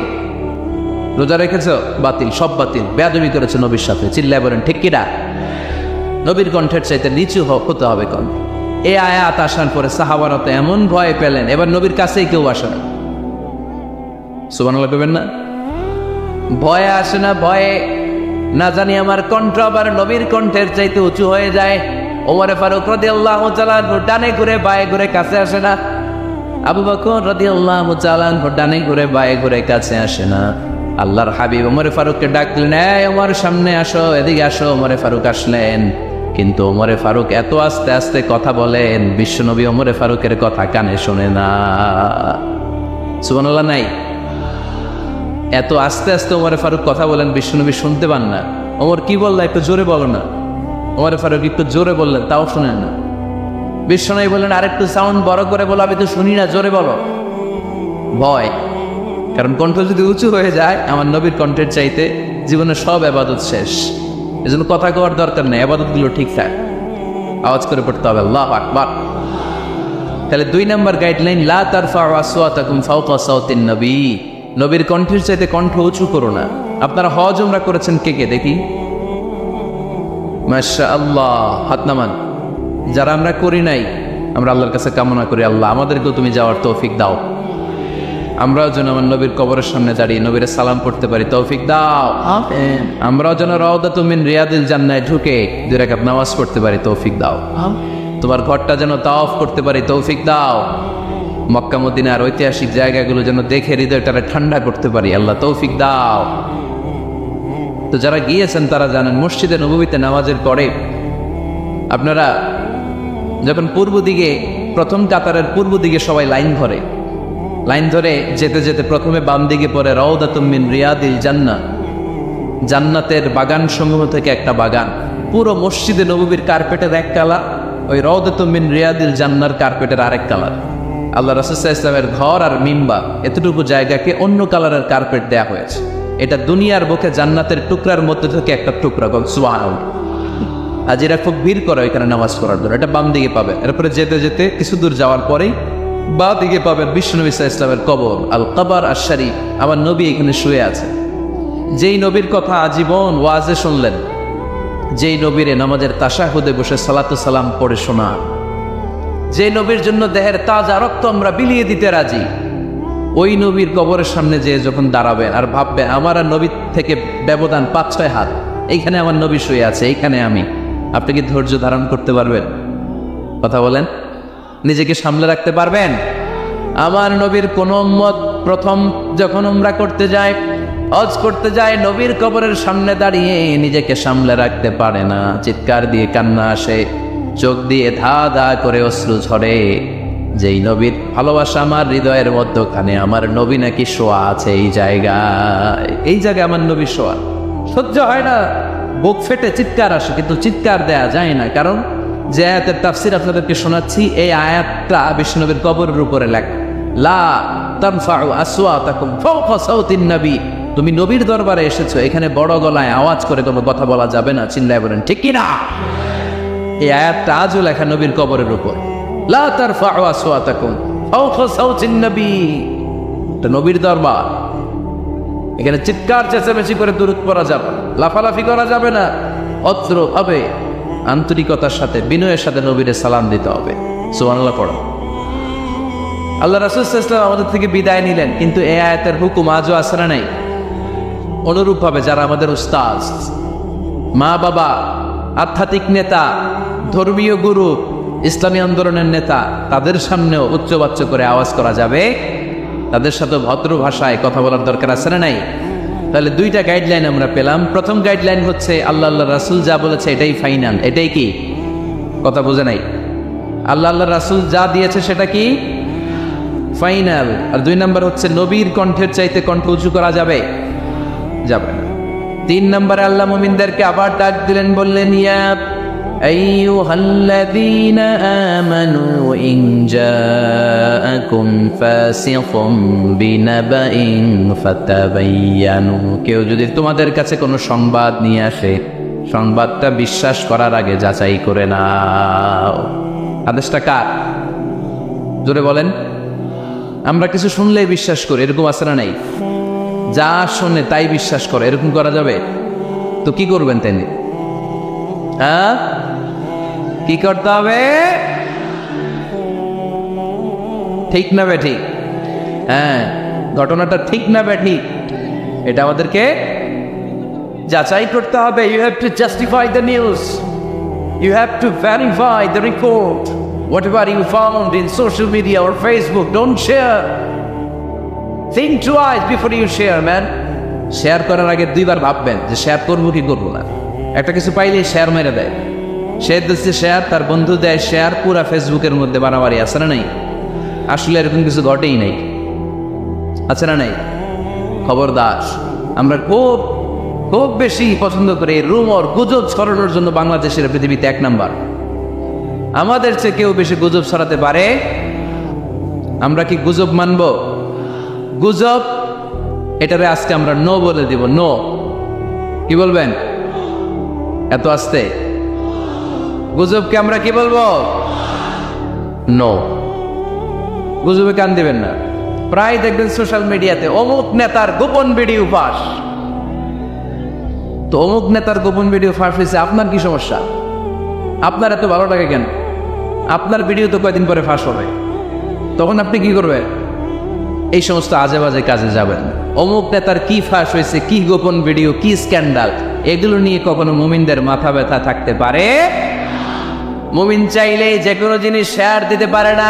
রোজা রেখেছো বাতিল, সব বাতিল। বেয়াদবি করেছো নবীর সাথে, চিল্লায় বলেন ঠিক কিনা? নবীর কণ্ঠের চাইতে নিচু হতে হবে কণ্ঠ। এই আয়াত আসার পরে সাহাবারা তো এমন ভয় পেলেন, এবার নবীর কাছেই কেউ আসে না। সুবহানাল্লাহ বলবেন না? ভয়ে আসে না, ভয়ে না জানি আমার কণ্ঠ আবার নবীর কণ্ঠের চাইতে উঁচু হয়ে যায়। ওমর ফারুক রাদিয়াল্লাহু তাআলা ডানে ঘুরে বায়ে ঘুরে কাছে আসে না, আবু বকর রাদিয়াল্লাহু তাআলা ডানে ঘুরে বায়ে ঘুরে কাছে আসে না। আল্লাহর হাবিব ওমর ফারুককে ডাকলেন, এই ওমর সামনে আসো, এদিকে আসো। ওমর ফারুক আসলেন, কিন্তু ওমর ফারুক এত আস্তে আস্তে কথা বলেন, বিশ্বনবী ওমর ফারুকের কথা কানে শোনে না। সুবহানাল্লাহ নাই? এত আস্তে আস্তে ওমর ফারুক কথা বলেন, বিশ্বনবী শুনতে পান না। ওমর কি বললা, একটু জোরে বলো না। ওমর ফারুক একটু জোরে বললেন, তাও শুনেন না। বিশ্বনবী বললেন, আরেকটু সাউন্ড বড় করে বলো, আমি তো শুনি না, জোরে বলো। ভয়, কারণ কণ্ঠ যদি উঁচু হয়ে যায় আমার নবীর কণ্ঠের চাইতে, জীবনে সব ইবাদত শেষ। এজন্য কথা কওয়ার দরকার নেই, ইবাদতগুলো ঠিকঠাক আওয়াজ করে পড়তে হবে, আল্লাহু আকবার। তাহলে 2 নম্বর গাইডলাইন, লা তারফাউ আসওয়াতাকুম ফাওকা সাওতিন নবী, নবীর কণ্ঠের চাইতে কণ্ঠ উঁচু করো না। আপনারা হজ উমরা করেছেন কে কে দেখি? মাশাআল্লাহ, হাত নামান। যারা আমরা করি নাই, আমরা আল্লাহর কাছে কামনা করি, আল্লাহ আমাদেরকেও তুমি যাওয়ার তৌফিক দাও। আমরাও যেন আমার নবীর কবরের সামনে দাঁড়িয়ে নবীর সালাম পড়তে পারি, তৌফিক দাও। আমিন। আমরাও যেন রাউদাতুম মিন রিয়াদিল জান্নাহ ঢুকে 2 রাকাত নামাজ পড়তে পারি, তৌফিক দাও। তোমার ঘরটা যেন তাওয়াফ করতে পারি, তৌফিক দাও। মক্কা মদিনার ঐতিহাসিক জায়গাগুলো যেন দেখে হৃদয়টারে ঠান্ডা করতে পারি, আল্লাহ তৌফিক দাও। তো যারা গিয়েছেন তারা জানেন, মসজিদে নববীতে নামাজের পরে আপনারা যখন পূর্ব দিকে, প্রথম কাতারের পূর্ব দিকে সবাই লাইন ধরে যেতে যেতে প্রথমে বাম দিকে পড়ে রাউদাতুম মিন রিয়াদিল জান্নাহ, জান্নাতের বাগান সমূহ থেকে একটা বাগান। পুরো মসজিদে নববীর কার্পেটের এক কালার, ওই রাউদাতুম মিন রিয়াদিল জান্নাহর কার্পেটের আরেক কালার। আল্লাহ রাসূল সাল্লাল্লাহু আলাইহি ওয়াসাল্লামের ঘর আর মিম্বার এতটুকু জায়গাকে অন্য কালারের কার্পেট দেয়া হয়েছে। এটা দুনিয়ার বুকে জান্নাতের টুকরার মধ্যে থেকে একটা টুকরা। সুবহানাল্লাহ। হাজিরা খুব ভিড় করে এখানে নামাজ পড়ার জন্য। এটা বাম দিকে পাবে। এরপরে যেতে যেতে কিছু দূর যাওয়ার পরেই বাঁ দিকে পাবেন বিশ্বনবী সাল্লাল্লাহু আলাইহি ওয়াসাল্লামের কবর, আল কবর আশ শরীফ। আমার নবী এখানে শুয়ে আছে। যেই নবীর কথা আজীবন ওয়াজে শুনলেন, যেই নবীরে নামাজের তাশাহুদে বসে সালাতু সালাম পড়ে শোনা, যে নবীর জন্য দেহের তাজা রক্ত আমরা বিলিয়ে দিতে রাজি, ওই নবীর কবরের সামনে যে যখন দাঁড়াবেন আর ভাববেন আমার আর নবীর থেকে ব্যবধান 5-6 হাত, এইখানে আমার নবী শুয়ে আছে, এইখানে আমি, আপনি কি ধৈর্য ধারণ করতে পারবেন? কথা বলেন, নিজেকে সামলে রাখতে পারবেন? আমার নবীর কোন উম্মত প্রথম যখন উমরা করতে যায়, হজ করতে যায়, নবীর কবরের সামনে দাঁড়িয়ে নিজেকে সামলে রাখতে পারে না, চিৎকার দিয়ে কান্না আসে, চোখ দিয়ে ধা ধা করে অশ্রু ঝরে। যেই নবীর ভালোবাসা আমার হৃদয়ের মধ্যখানে, আমার নবী নাকি শোয়া আছে এই জায়গায় আমার নবী শোয়া। সহ্য হয় না, বুক ফেটে চিৎকার আসে, কিন্তু চিৎকার দেয়া যায় না। কারণ যে আয়াতের তাফসীর আপনাদেরকে শোনাচ্ছি, এই আয়াতটা বিশ্বনবীর কবরের উপরে লেখা, লা তারফাউ আসওয়াতাকুম ফাওকা সাওতিন নবী। তুমি নবীর দরবারে এসেছো, এখানে বড় গলায় আওয়াজ করে কোনো কথা বলা যাবে না, চিল্লায় বলেন ঠিক কি না? এই আয়াতটা আজও লেখা নবীর কবরের উপর, লা তারফাউ আসওয়াতাকুম ফাওকা সাওতিন নবী। এটা নবীর দরবার, এখানে চিৎকার চেঁচামেচি করে দুরূদ পড়া যাবে, লাফালাফি করা যাবে না। অত্র হবে আন্তরিকতার সাথে, বিনয়ের সাথে নবীরে সালাম দিতে হবে। সুবহানাল্লাহ পড়ো। আল্লাহ রাসূল সাল্লাল্লাহু আলাইহি ওয়াসাল্লাম আমাদের থেকে বিদায় নিলেন, কিন্তু এই আয়াতের হুকুম আজও আছে না নাই? অনুরূপভাবে যারা আমাদের উস্তাদ, মা বাবা, আধ্যাত্মিক নেতা, ধর্মীয় গুরু, ইসলামী আন্দোলনের নেতা, তাদের সামনেও উচ্চবাচ্য করে আওয়াজ করা যাবে, তাদের সাথে ভদ্র ভাষায় কথা বলার দরকার আছে না নাই? তাহলে দুইটা গাইডলাইন আমরা পেলাম। প্রথম গাইডলাইন হচ্ছে আল্লাহ রাসূল যা বলেছে এটাই ফাইনাল, এটাই কি? কথা বোঝে নাই? আল্লাহ রাসূল যা দিয়েছে সেটা কি ফাইনাল। আর 2 নাম্বার হচ্ছে নবীর কণ্ঠের চাইতে কণ্ঠ উঁচু করা যাবে যাবে না। 3 নম্বরে আল্লাহ মুমিনদেরকে আবার ডাক দিলেন, বললেন ইয়া আইয়ুহাল্লাযীনা আমানু ইন জাআকুম ফাসিকুম বিনাবাইন ফাতাবায়ানু। কেউ যদি তোমাদের কাছে কোনো সংবাদ নিয়ে আসে, সংবাদটা বিশ্বাস করার আগে যাচাই করে নাও। আদেশটা কার? জোরে বলেন। আমরা কিছু শুনলেই বিশ্বাস করি, এরকম আছে না নাই? যা শোনে তাই বিশ্বাস করে, এরকম করা যাবে? তো কি করবেন তিনি? হ্যাঁ, কি করতে হবে? ঠিক না বেঠিক? হ্যাঁ, ঘটনাটা ঠিক না বেঠিক এটা আমাদেরকে যাচাই করতে হবে। You have to justify the news, you have to verify the report. Whatever you found in social media or Facebook, don't share. Think twice before you share, man. Share করার আগে 2 বার ভাববেন যে শেয়ার করবো কি করবো না। একটা কিছু পাইলেই শেয়ার মেরে দেয়, সে দিচ্ছে শেয়ার, তার বন্ধু দেয় শেয়ার, পুরা ফেসবুকের মধ্যে বাড়াবাড়ি। আছে না নাই? আসলে এরকম কিছু ঘটেই নাই, আছে না নাই? খবরদার, আমরা খুব খুব বেশি পছন্দ করি রুমর, গুজব ছড়ানোর জন্য বাংলাদেশের পৃথিবীতে 1 নাম্বার। আমাদের চেয়ে কেউ বেশি গুজব ছড়াতে পারে? আমরা কি গুজব মানব? গুজব এটারে আজকে আমরা নো বলে দিব। নো। কি বলবেন? এত আস্তে? গুজবকে আমরা কি বলবো? নো। গুজবে কান দিবেন না। প্রায় দেখবেন সোশ্যাল মিডিয়াতে অমুক নেতার গোপন ভিডিও ফাঁস। তো অমুক নেতার গোপন ভিডিও ফাঁস হয়েছে, আপনার কি সমস্যা? আপনার এত ভালো লাগে কেন? আপনার ভিডিও তো কয়েকদিন পরে ফাঁস হবে, তখন আপনি কি করবেন? এই সমস্ত আজে বাজে কাজে যাবেন। অমুক নেতার কি ফাঁস হয়েছে, কি গোপন ভিডিও, কি স্ক্যান্ডাল, এগুলো নিয়ে কখনো মুমিনদের মাথা ব্যথা থাকতে পারে? মুমিন চাইলেই যে কোনো জিনিস শেয়ার দিতে পারে না।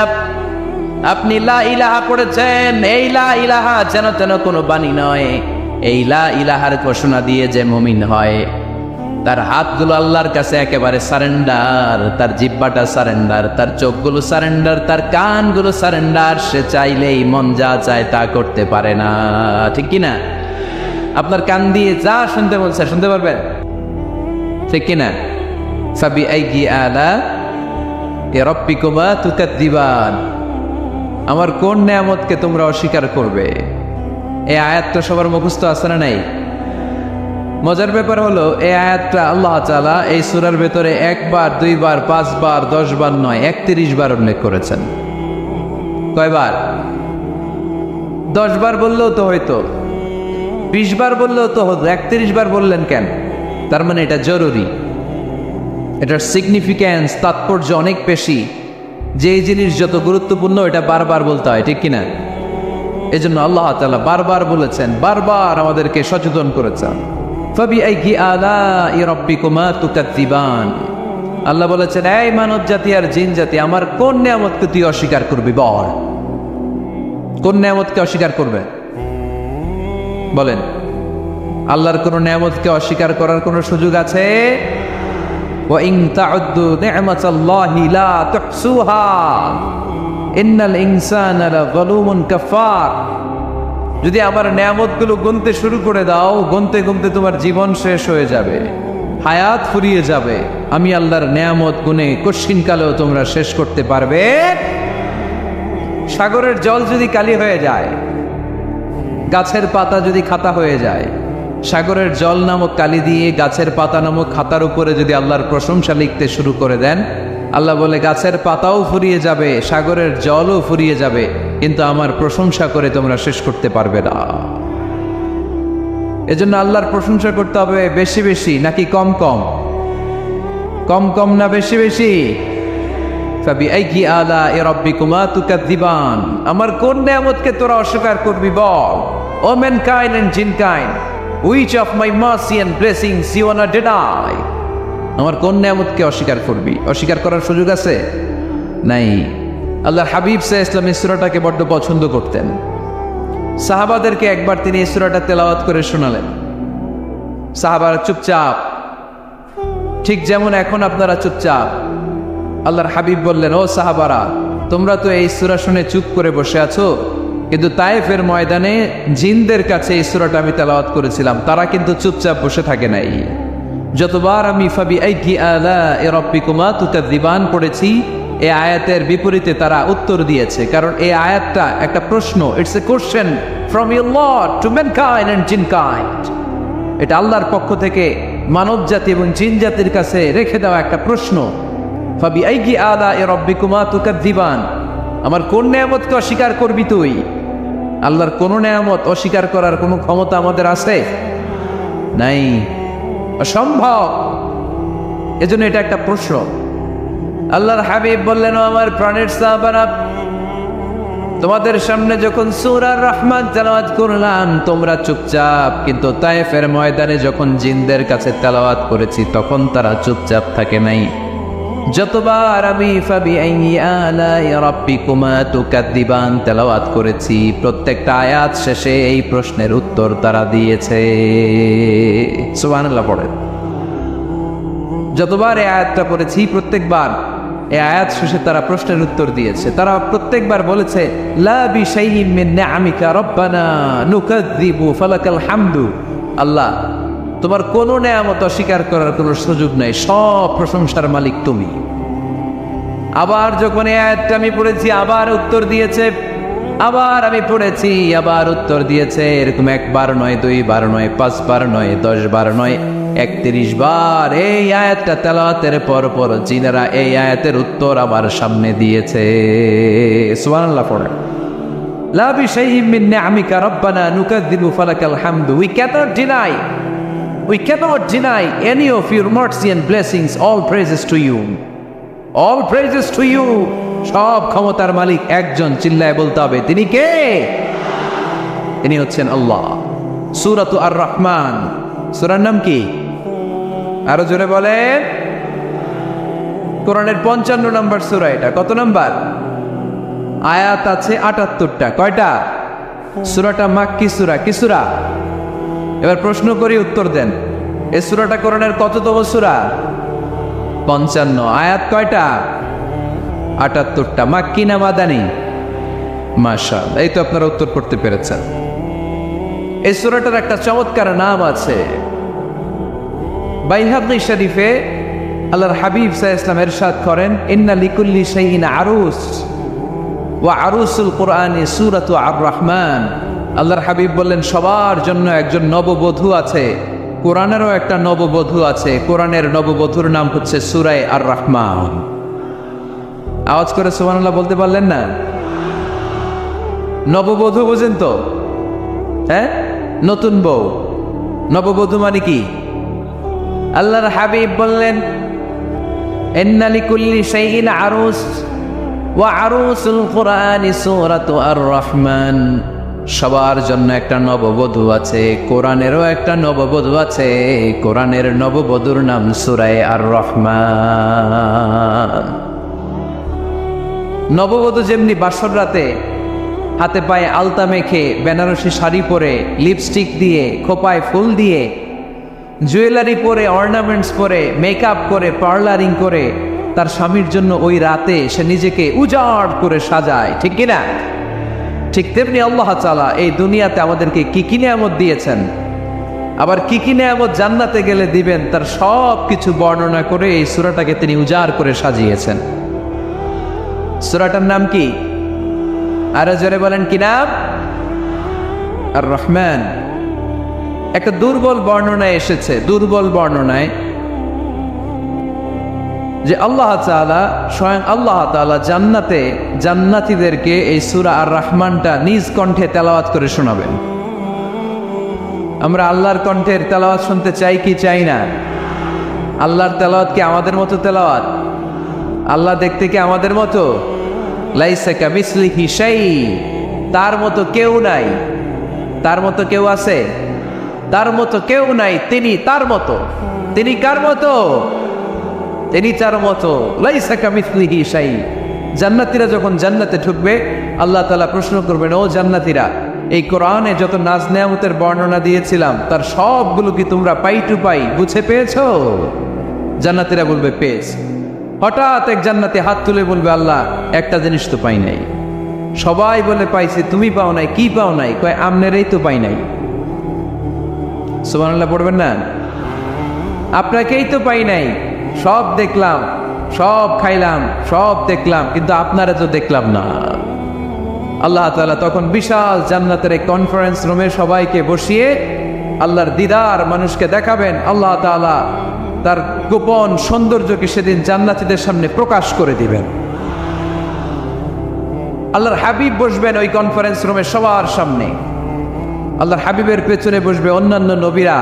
আপনি লা ইলাহা পড়েছেন, এই লা ইলাহা যেন তেন কোনো বাণী নয়। এই লা ইলাহার ঘোষণা দিয়ে যে মুমিন হয়, তার হাতগুলো আল্লাহর কাছে একেবারে সারেন্ডার, তার জিহ্বাটা সারেন্ডার, তার চোখগুলো সারেন্ডার, তার কানগুলো সারেন্ডার। সে চাইলেই মন যা চায় তা করতে পারে না, ঠিক কিনা? আপনার কান দিয়ে যা শুনতে বলছে শুনতে পারবেন, ঠিক কিনা? ফাবিআইয়ি আলা'i রাব্বিকুমা তুকাযযিবান। আমার কোন নেয়ামতকে তোমরা অস্বীকার করবে? এই আয়াতটা সবার মুখস্থ আছে না নাই? মজার ব্যাপার হলো এই আয়াতটা আল্লাহ তাআলা এই সূরার ভেতরে 1 বার, 2 বার, 5 বার, 10 বার নয়, 31 বার উল্লেখ করেছেন। কয়বার? 10 বার বললেও তো হয়তো, 20 বার বললেও তো হতো, 31 বার বললেন কেন? তার মানে এটা জরুরি, এটার সিগনিফিক্যান্স, তাৎপর্য অনেক বেশি। যে জিনিস যত গুরুত্বপূর্ণ এটা বারবার বলতে হয়, ঠিক কিনা? এই জন্য আল্লাহ তাআলা বারবার বলেছেন, বারবার আমাদেরকে সচেতন করেছেন। ফাবিআইয়ি আলা'i রাব্বিকুমা তুকাযযিবান। আল্লাহ বলেছেন, এই মানব জাতি আর জিন জাতি, আমার কোন নিয়ামতকে তুই অস্বীকার করবি? বল, কোন নিয়ামতকে অস্বীকার করবে? বলেন। আল্লাহর কোন নিয়ামতকে অস্বীকার করার কোন সুযোগ আছে? ওয়া ইন তা'উদ্দু নি'মাতাল্লাহি লা তুহসুহা ইন্নাল ইনসানা লাযালুমুন কাফার। যদি আমার নিয়ামতগুলো গুনতে শুরু করে দাও, গুনতে গুনতে তোমার জীবন শেষ হয়ে যাবে, হায়াত ফুরিয়ে যাবে। আমি আল্লাহর নিয়ামত গুনে কশিনকালেও তোমরা শেষ করতে পারবে? সাগরের জল যদি কালি হয়ে যায়, গাছের পাতা যদি খাতা হয়ে যায়, সাগরের জল নামক কালি দিয়ে গাছের পাতা নামক খাতার উপরে যদি আল্লাহর প্রশংসা লিখতে শুরু করে দেন, আল্লাহ বলে গাছের পাতাও ফুরিয়ে যাবে, সাগরের জলও ফুরিয়ে যাবে, কিন্তু আমার প্রশংসা করে তোমরা শেষ করতে পারবে না। এজন্য আল্লাহর প্রশংসা করতে হবে বেশি বেশি নাকি কম কম? কম কম না বেশি বেশি? ফাবিআইয়ি আলা'i রাব্বিকুমা তুকাযযিবান। আমার কোন নিয়ামতকে তোরা অস্বীকার করবি বল? O mankind and jinnkind, Which of my mercy and blessings you wanna deny? আমার কোন নিয়ামতকে অস্বীকার করবি? অস্বীকার করার সুযোগ আছে? নাই। আল্লাহর হাবিব সাল্লাল্লাহু আলাইহি ওয়াসাল্লাম এই সূরাটাকে বড্ড পছন্দ করতেন। সাহাবাদেরকে একবার তিনি এই সূরাটা তেলাওয়াত করে শোনালেন। সাহাবারা চুপচাপ, ঠিক যেমন এখন আপনারা চুপচাপ। আল্লাহর হাবিব বললেন, ও সাহাবারা, তোমরা তো এই সূরা শুনে চুপ করে বসে আছো, কিন্তু তায়েফের ময়দানে জিনদের কাছে এই সূরাটা আমি তেলাওয়াত করেছিলাম, তারা কিন্তু চুপচাপ বসে থাকে নাই। যতবার আমি ফাবিআইয়ি আলাኢ রাব্বিকুমা তুকাযযিবান পড়েছি, এই আয়াতের বিপরীতে তারা উত্তর দিয়েছে, কারণ এই আয়াতটা একটা প্রশ্ন। It's a question from your lord to mankind and jinnkind. এটা আল্লাহর পক্ষ থেকে মানব জাতি এবং জিন জাতির কাছে রেখে দেওয়া একটা প্রশ্ন। ফাবিআইয়ি আলাኢ রাব্বিকুমা তুকাযযিবান, আমার কোন নিয়ামতকে অস্বীকার করবি তুই? আল্লাহর কোন নিয়ামত অস্বীকার করার কোনো ক্ষমতা আমাদের আছে? নাই, অসম্ভব। এজন্য এটা একটা প্রশ্ন। আল্লাহর হাবিব বললেন, ও আমার প্রাণের সাহাবারা, তোমাদের সামনে যখন সূরা রহমান তেলাওয়াত করলাম তোমরা চুপচাপ, কিন্তু তায়েফের ময়দানে যখন জিনদের কাছে তেলাওয়াত করেছি তখন তারা চুপচাপ থাকে নাই। যতবার আমি ফাবিআইয়ি আলাই রাব্বিকুমা তুকাযযিবান তেলাওয়াত করেছি, প্রত্যেকটা আয়াত শেষে এই প্রশ্নের উত্তর তারা দিয়েছে। সুবহানাল্লাহ পড়েন। যতবার এই আয়াতটা পড়েছি প্রত্যেকবার এই আয়াত শেষে তারা প্রশ্নের উত্তর দিয়েছে। তারা প্রত্যেকবার বলেছে, লা বিশাইইন মিন নিআমিকা রব্বানা নুকাযযিবু ফালাকাল হামদু। আল্লাহ, তোমার কোনো নেয়ামত অস্বীকার করার কোনো সুযোগ নাই, সব প্রশংসার মালিক তুমি। আবার যখন এই আয়াতটা আমি পড়েছি আবার উত্তর দিয়েছে, আবার আমি পড়েছি আবার উত্তর দিয়েছে। এরকম একবার নয়, দুইবার নয়, 5 বার নয়, 10 বার নয়, 31 বার এই আয়াতটা তেলাওয়াতের পর পর জিনেরা এই আয়াতের উত্তর আমার সামনে দিয়েছে। সুবহানাল্লাহ পড়েন। লা বিশাইইন মিন নিআমিকা রব্বানা নুকাযযিবু ফালাকাল হামদু। We cannot deny any of your mercy and blessings. All praises to you. All praises to you. সব ক্ষমতার মালিক একজন, চিল্লায় বলতে হবে, তিনি কে? তিনি হচ্ছেন আল্লাহ। সূরাতু আর রহমান, সূরার নাম কি? আরো জোরে বলেন। কোরআনের 55 নম্বর সূরা এটা। কত নাম্বার? আয়াত আছে 78টা। কয়টা? সূরাটা মাক্কি সূরা। কি সূরা? এবার প্রশ্ন করি, উত্তর দেন। এই সূরাটা কোরআনের কততম সূরা? 55। আয়াত কয়টা? 78টা। মাক্কি না মাদানী? মাশাআল্লাহ, এই তো আপনারা উত্তর করতে পেরেছেন। এই সূরাটার একটা চমৎকার নাম আছে। বাইহাকী শরীফে আল্লাহর হাবিব সাল্লাল্লাহু আলাইহি ওয়াসাল্লাম ইরশাদ করেন, ইন্না লিকুল্লি শাইইন আরুস ওয়া আরুসুল কুরআনি সূরাতু আর রহমান। আল্লাহর হাবিব বললেন, সবার জন্য একজন নববধূ আছে, কোরআনেরও একটা নববধূ আছে। কোরআনের নববধূর নাম হচ্ছে সূরা আর রহমান। আওয়াজ করে সুবহানাল্লাহ বলতে পারলেন না? নববধূ বুঝেন তো? হ্যাঁ, নতুন বউ। নববধূ মানে কি? আল্লাহর হাবিব বললেন, ইন্না লিকুল্লি শাইইন আরুস ওয়া আরুসুল কুরআনি সূরাতু আর রহমান। সবার জন্য একটা নববধূ আছে, কোরআনেরও একটা নববধূ আছে। কোরআনের নববধূর নাম সূরা আর রহমান। নববধূ যেমনি বাসর রাতে হাতে পায়ে আলতা মেখে, বেনারসি শাড়ি পরে, লিপস্টিক দিয়ে, খোপায় ফুল দিয়ে, জুয়েলারি পরে, অর্নামেন্টস পরে, মেকআপ করে, পার্লারিং করে তার স্বামীর জন্য ওই রাতে সে নিজেকে উজাড় করে সাজায়, ঠিক কিনা? ঠিক তেমনি আল্লাহ তাআলা এই দুনিয়াতে আমাদেরকে কি কি নিয়ামত দিয়েছেন, আবার কি কি নিয়ামত জান্নাতে গেলে দিবেন, তার সব কিছু বর্ণনা করে এই সূরাটাকে তিনি উজাড় করে সাজিয়েছেন। সূরাটার নাম কি? আরো জোরে বলেন, কি নাম? আর রহমান। একটা দুর্বল বর্ণনায় এসেছে, দুর্বল বর্ণনায়, যে আল্লাহ তাআলা, স্বয়ং আল্লাহ তাআলা জান্নাতে জান্নাতীদেরকে এই সূরা আর রহমানটা নিজ কণ্ঠে তেলাওয়াত করে শোনাবেন। আমরা আল্লাহর কণ্ঠের তেলাওয়াত শুনতে চাই কি চাই না? আল্লাহর তেলাওয়াত কি আমাদের মতো তেলাওয়াত? আল্লাহ দেখতে কি আমাদের মতো? লাইসা কামিসলিহি শাই, তার মতো কেউ নাই। তার মতো কেউ আছে? তার মতো কেউ নাই, তিনি তার মতো। তিনি কার মতো? তিনি তার মতো। লাইসা কামিসলিহি শাই। জান্নাতীরা যখন জান্নাতে ঢুকবে, আল্লাহ তাআলা প্রশ্ন করবেন, ও জান্নাতীরা, এই কোরআনে যত নাজ নেয়ামতের বর্ণনা দিয়েছিলাম তার সবগুলো কি তোমরা পাই টু পাই বুঝে পেয়েছো? জান্নাতীরা বলবে পেয়েছি। হঠাৎ এক জান্নাতি হাত তুলে বলবে, আল্লাহ একটা জিনিস তো পাই নাই। সবাই বলে পাইছে, তুমি পাও নাই। কি পাও নাই? কয় আমনেরই তো পাই নাই। সুবহানাল্লাহ পড়বেন না? আপনাকেই তো পাই নাই। সব দেখলাম, সব খাইলাম, সব দেখলাম, কিন্তু আপনারা তো দেখলাম না। আল্লাহ তাআলা তখন বিশাল জান্নাতের এক কনফারেন্স রুমে সবাইকে বসিয়ে আল্লাহর দিদার মানুষকে দেখাবেন। আল্লাহ তাআলা তার গোপন সৌন্দর্যকে সেদিন জান্নাতীদের সামনে প্রকাশ করে দিবেন। আল্লাহর হাবিব বসবেন ওই কনফারেন্স রুমে সবার সামনে। আল্লাহর হাবিবের পেছনে বসবে অন্যান্য নবীরা,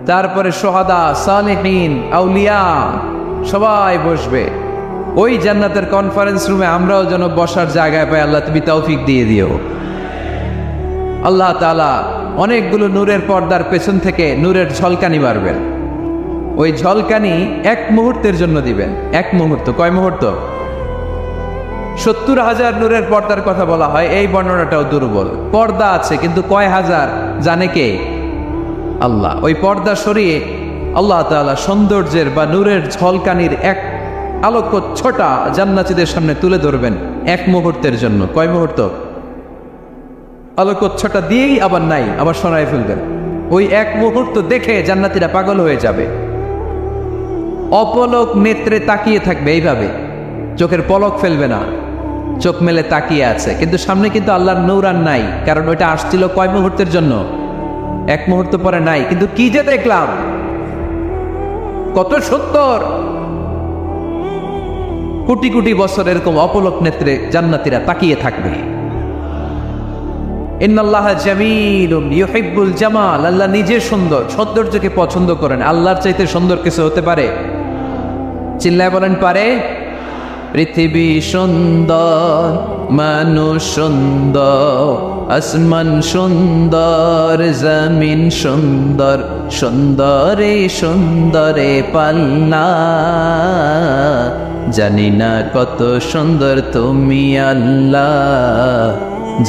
তারপরে সোহাদা, সালেহিন, আউলিয়া সবাই বসবে ওই জান্নাতের কনফারেন্স রুমে। আমরাও যেন বসার জায়গায় পাই, আল্লাহ তুমি তৌফিক দিয়ে দিও। আল্লাহ তাআলা অনেকগুলো নূরের পর্দার পেছন থেকে নূরের ঝলকানি মারবেন। ওই ঝলকানি এক মুহূর্তের জন্য দিবেন। এক মুহূর্ত। কয় মুহূর্ত? 70,000 নূরের পর্দার কথা বলা হয়, এই বর্ণনাটাও দুর্বল। পর্দা আছে কিন্তু কয় হাজার জানে কে? আল্লাহ। ওই পর্দা সরিয়ে আল্লাহ তাআলা সৌন্দর্যের বা নূরের ঝলকানির এক আলোকচ্ছটা জান্নাতীদের সামনে তুলে ধরবেন এক মুহূর্তের জন্য। কয় মুহূর্ত? আলোকচ্ছটা দিয়েই আবার নাই, আবার সরাই ফেলবেন। ওই এক মুহূর্ত দেখে জান্নাতীরা পাগল হয়ে যাবে, অপলক নেত্রে তাকিয়ে থাকবে। এইভাবে চোখের পলক ফেলবে না, চোখ মেলে তাকিয়ে আছে। কিন্তু সামনে কিন্তু আল্লাহর নূর আর নাই, কারণ ওইটা আসছিল কয় মুহূর্তের জন্য? এক মুহূর্ত পরে নাই। কিন্তু কি যে দেখলাম, কত সুন্দর! কোটি কোটি বছর এরকম অপলক নেত্রে জান্নাতীরা তাকিয়ে থাকবে। ইন্নাল্লাহা জামিলুন ইউহিব্বুল জামাল। আল্লাহ নিজে সুন্দর, সৌন্দর্যকে পছন্দ করেন। আল্লাহর চাইতে সুন্দর কিছু হতে পারে? চিল্লায় বলেন, পারে? পৃথিবী সুন্দর, মানুষ সুন্দর, আসমান সুন্দর, জমিন সুন্দর, সুন্দরে সুন্দরে পাল্লা। জানি না কত সুন্দর তুমি আল্লাহ,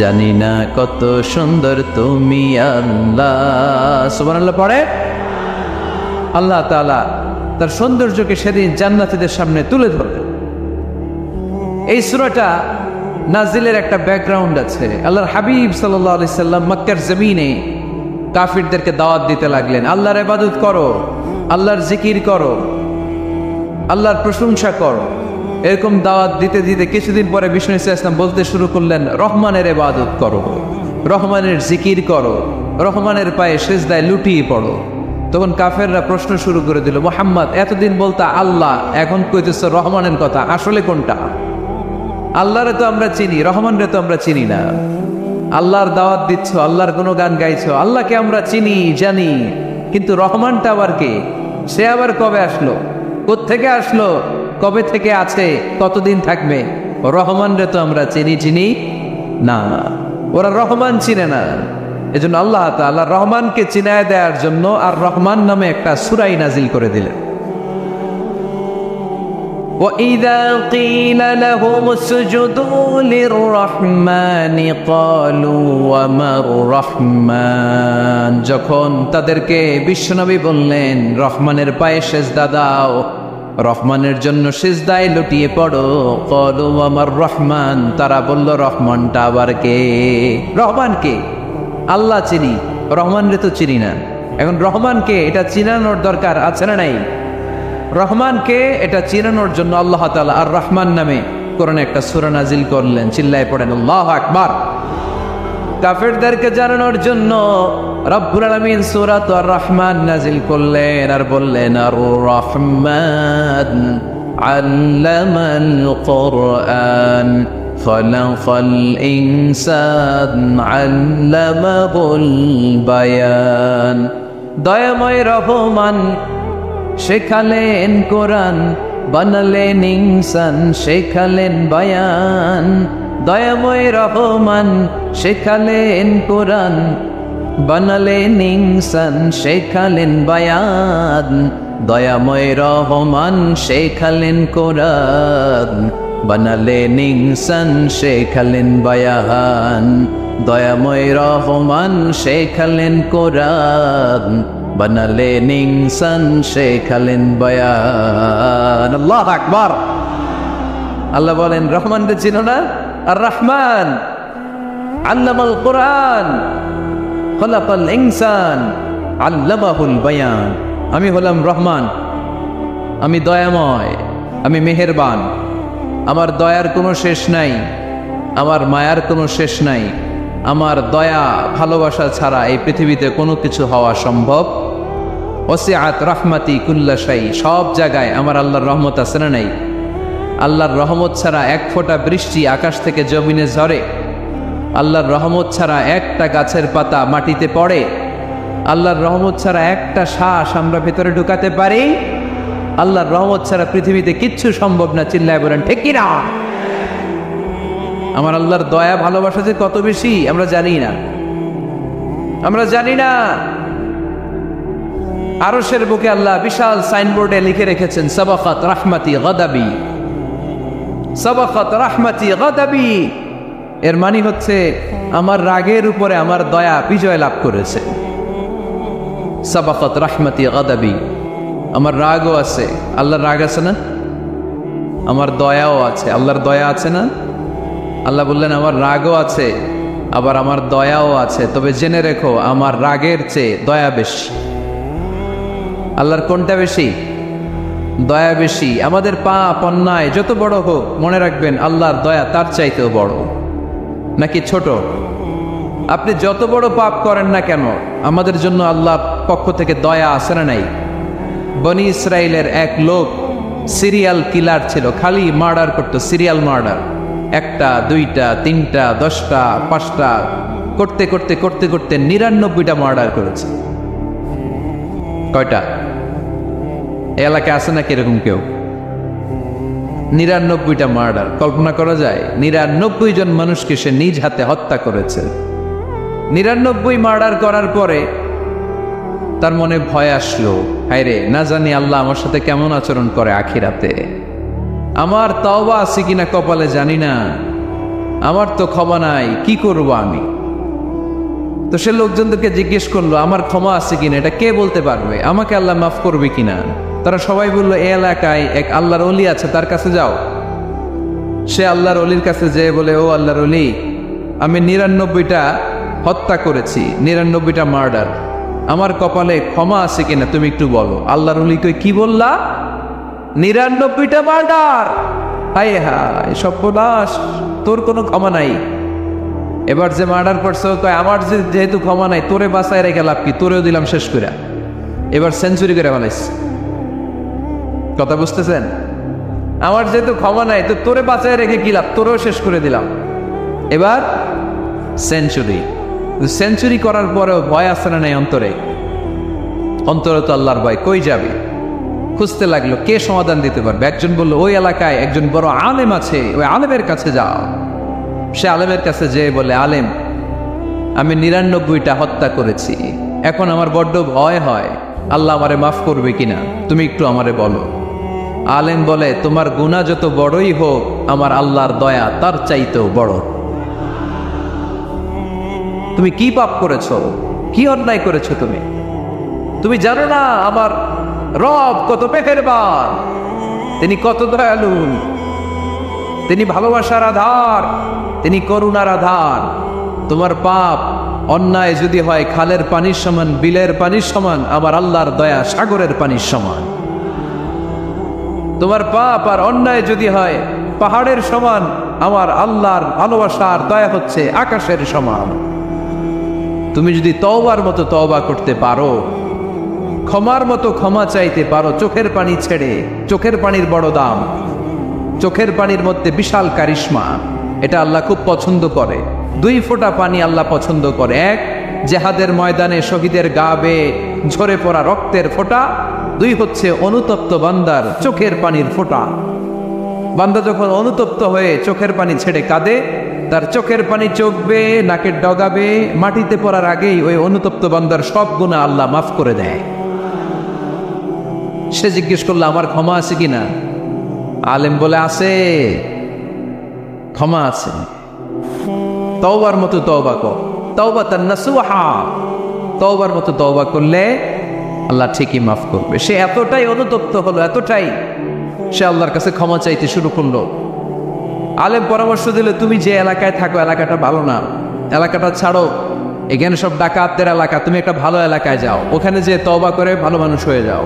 জানি না কত সুন্দর তুমি আল্লাহ। সুবহানাল্লাহ পড়ে। আল্লাহ তাআলা তার সৌন্দর্যকে সেদিন জান্নাতীদের সামনে তুলে ধরবেন। এই সূরাটা নাজিলের একটা ব্যাকগ্রাউন্ড আছে। আল্লাহর হাবিব সাল্লাল্লাহু আলাইহি সাল্লাম মক্কার জমিনে কাফিরদেরকে দাওয়াত দিতে লাগলেন, আল্লাহর ইবাদত করো, আল্লাহর জিকির করো, আল্লাহর প্রশংসা করো। এরকম দাওয়াত দিতে দিতে কিছুদিন পরে বিষ্ণু ইসলাম বলতে শুরু করলেন, রহমানের ইবাদত করো, রহমানের জিকির করো, রহমানের পায়ে সিজদায় লুটিয়ে পড়ো। তখন কাফেররা প্রশ্ন শুরু করে দিল, মুহাম্মদ এতদিন বলতা আল্লাহ, এখন কইতেছ রহমানের কথা, আসলে কোনটা? আল্লাহরে তো আমরা চিনি, রহমানরে তো আমরা চিনি না। আল্লাহর দাওয়াত দিচ্ছ, আল্লাহর গুণগান গাইছো, আল্লাহকে আমরা চিনি জানি, কিন্তু রহমানটা আবার কে? সে আবার কবে আসলো, কোত্থেকে আসলো, কবে থেকে আছে, কতদিন থাকবে? রহমানরে তো আমরা চিনি না। ওরা রহমান চিনে না। এজন্য আল্লাহ তাআলা রহমানকে চিনায় দেওয়ার জন্য আর রহমান নামে একটা সূরা নাজিল করে দিলেন। وَإِذَا قِيلَ لَهُمُ اسْجُدُوا لِلرَّحْمَنِ قَالُوا وَمَا الرَّحْمَنُ। যখন তাদেরকে বিশ্বনবী বললেন রহমানের পায়ে সিজদা দাও, রহমানের জন্য সিজদায় লুটিয়ে পড়ো, ক্বালু ওয়ামার রহমান, তারা বলল রহমানটা আবার কে? রহমান কে? আল্লাহ চিনি, রহমানরে তো চিনি না। এখন রহমানকে এটা চিনানোর দরকার আছে না নাই? রহমানকে এটা চিনানোর জন্য আল্লাহ তাআলা আর রহমান নামে কোরআনে একটা সূরা নাজিল করলেন। চিল্লায় পড়েন আল্লাহু আকবার। কাফেরদেরকে জানানোর জন্য রব্বুল আলামিন সূরাত আর রহমান নাজিল করলেন আর বললেন, আর রহমান আল্লামাল কুরআন খালাকাল ইনসান আল্লামাহুল বায়ান। দয়াময় রহমান শেখালেন কোরআন, বানালেন ইনসান, শেখালেন বায়ান। দয়াময় রহমান শেখালেন কোরআন, বানালেন ইনসান শেখালেন বায়ান, দয়াময় রহমান শেখালেন কোরআন। বানালেন ইনসান শেখালেন বায়ান, দয়াময় রহমান শেখালেন কোরআন। বানালেন ইনসান শেখালেন বায়ান। আল্লাহু আকবার। আল্লাহ বলেন রহমানকে চিনো না? আর রহমান আল্লামাল কোরআন, খলাকাল ইনসান আল্লামাহুল বায়ান। আমি হলাম রহমান, আমি দয়াময়, আমি মেহেরবান। আমার দয়ার কোনো শেষ নাই, আমার মায়ার কোনো শেষ নাই। আমার দয়া ভালোবাসা ছাড়া এই পৃথিবীতে কোনো কিছু হওয়া সম্ভব। ওয়াসিআত রাহমাতি কুল্লা শাই, সব জায়গায় আমার আল্লাহর রহমত আছে না নাই? আল্লাহর রহমত ছাড়া এক ফোঁটা বৃষ্টি আকাশ থেকে জমিনে ঝরে, আল্লাহর রহমত ছাড়া একটা গাছের পাতা মাটিতে পড়ে, আল্লাহর রহমত ছাড়া একটা শ্বাস আমরা ভেতরে ঢুকাতে পারি। আল্লাহর রহমত ছাড়া পৃথিবীতে কিচ্ছু সম্ভব না। চিল্লায় বলেন ঠিক কি না? আমার আল্লাহর দয়া ভালোবাসা যে কত বেশি আমরা জানি না, আমরা জানি না। আরশের বুকে আল্লাহ বিশাল সাইনবোর্ডে লিখে রেখেছেন সাবাকাত রাহমাতি গাদাবি, সাবাকাত রাহমাতি গাদাবি। এর মানে হচ্ছে আমার রাগের উপরে আমার দয়া বিজয় লাভ করেছে। সাবাকাত রাহমাতি গাদাবি, আমার রাগও আছে, আল্লাহর রাগ আছে না? আমার দয়াও আছে, আল্লাহর দয়া আছে না? আল্লাহ বললেন আমার রাগও আছে, আবার আমার দয়াও আছে। তবে জেনে রেখো আমার রাগের চেয়ে দয়া বেশি। আল্লাহর কোনটা বেশি? দয়া বেশি। আমাদের পাপ অন্যায় যত বড় হোক, মনে রাখবেন আল্লাহর দয়া তার চাইতেও বড়। নাকি ছোট? আপনি যত বড় পাপ করেন না কেন, আমাদের জন্য আল্লাহর পক্ষ থেকে দয়া আছে না নাই? বনি ইসরায়েলের এক লোক সিরিয়াল কিলার ছিল, খালি মার্ডার করতো, সিরিয়াল মার্ডার। একটা, দুইটা, তিনটা, 10টা, 5টা করতে করতে করতে করতে 99টা মার্ডার করেছে। কয়টা? এলাকায় আছে নাকি এরকম কেউ? 99টা মার্ডার। কল্পনা করা যায়? 99 জন মানুষকে সে নিজ হাতে হত্যা করেছে। 99 মার্ডার করার পরে তার মনে ভয় আসলো, হায়রে না জানি আল্লাহ আমার সাথে কেমন আচরণ করে আখিরাতে। আমার তওবা আছে কিনা কপালে জানি না, আমার তো ক্ষমা নাই, কি করব আমি? তো সে লোকজনদেরকে জিজ্ঞেস করলো আমার ক্ষমা আছে কিনা, এটা কে বলতে পারবে? আমাকে আল্লাহ মাফ করবে কিনা? তারা সবাই বললো এই এলাকায় এক আল্লাহর ওলি আছে, তার কাছে যাও। সে আল্লাহর ওলির কাছে যেয়ে বলে, ও আল্লাহর ওলি, আমি 99টা হত্যা করেছি, 99টা মার্ডার, আমার কপালে ক্ষমা আছে কিনা তুমি একটু বলো। আল্লাহর ওলি কই, কি বললা? 99টা মার্ডার? হায় হায় সর্বনাশ, তোর কোনো ক্ষমা নাই। এবার যে মার্ডার করছে কয় আমার যেহেতু ক্ষমা নাই, তোরে বাঁচায় রেখে লাভ কি, তোরেও দিলাম শেষ করে। এবার সেঞ্চুরি করে ফেলাইছে। কথা বুঝতেছেন? আমার যেহেতু ক্ষমা নাই, তো তোরে বাঁচায় রেখে কি লাভ, তোরেও শেষ করে দিলাম। এবার সেঞ্চুরি। সেঞ্চুরি করার পরেও ভয় আসে না নাই অন্তরে? অন্তরে তো আল্লাহর ভয়, কই যাবে? খুঁজতে লাগলো কে সমাধান দিতে পারবে। একজন বলল ওই এলাকায় একজন বড় আলেম আছে, ওই আলেমের কাছে যাও। সে আলেমের কাছে যেয়ে বলে, আলেম, আমি 99টা হত্যা করেছি, এখন আমার বড্ড ভয় হয়, আল্লাহ আমারে মাফ করবে কিনা, তুমি একটু আমারে বলো। আলেম বলে, তোমার গুনাহ যত বড়ই হোক, আমার আল্লাহর দয়া তার চাইতেও বড়। তুমি কি পাপ করেছো, কি অন্যায় করেছো তুমি? তুমি জানো না আমার রব কত মেহেরবান, তিনি কত দয়ালু, তিনি ভালোবাসার আধার, তিনি করুণার আধার। তোমার পাপ অন্যায় যদি হয় খালের পানির সমান, বিলের পানির সমান, আমার আল্লাহর দয়া সাগরের পানির সমান। তোমার পাপ আর অন্যায় যদি হয় পাহাড়ের সমান, আমার আল্লাহর ভালোবাসার দয়া হচ্ছে আকাশের সমান। তুমি যদি তওবার মতো তওবা করতে পারো, ক্ষমার মতো ক্ষমা চাইতে পারো, চোখের পানি ছেড়ে, চোখের পানির বড় দাম, চোখের পানির মধ্যে বিশাল কারিশমা, এটা আল্লাহ খুব পছন্দ করে। 2 ফোঁটা পানি আল্লাহ পছন্দ করে। এক, জেহাদের ময়দানে শহীদের গা বেয়ে ঝরে পড়া রক্তের ফোঁটা। 2 হচ্ছে অনুতপ্ত বান্দার চোখের পানির ফোঁটা। বান্দা যখন অনুতপ্ত হয়ে চোখের পানি ছেড়ে কাঁদে, তার চোখের পানি চোখবে, নাকের ডগাবে, মাটিতে পড়ার আগেই ওই অনুতপ্ত বান্দার সব গুনাহ আল্লাহ মাফ করে দেয়। সে জিজ্ঞেস করলো আমার ক্ষমা আছে কিনা? আলেম বলে আছে, ক্ষমা আছে। তওবার মতো তওবা কর, তাওবাতান নাসুহা, তওবার মতো তওবা করলে আল্লাহ ঠিকই মাফ করবে। সে এতটাই অনুতপ্ত হলো, এতটাই সে আল্লাহর কাছে ক্ষমা চাইতে শুরু করলো। আলেম পরামর্শ দিলে তুমি যে এলাকায় থাকো এলাকাটা ভালো না, এলাকাটা ছাড়ো, এখানে সব ডাকাতদের এলাকা, তুমি একটা ভালো এলাকায় যাও, ওখানে যে তওবা করে ভালো মানুষ হয়ে যাও।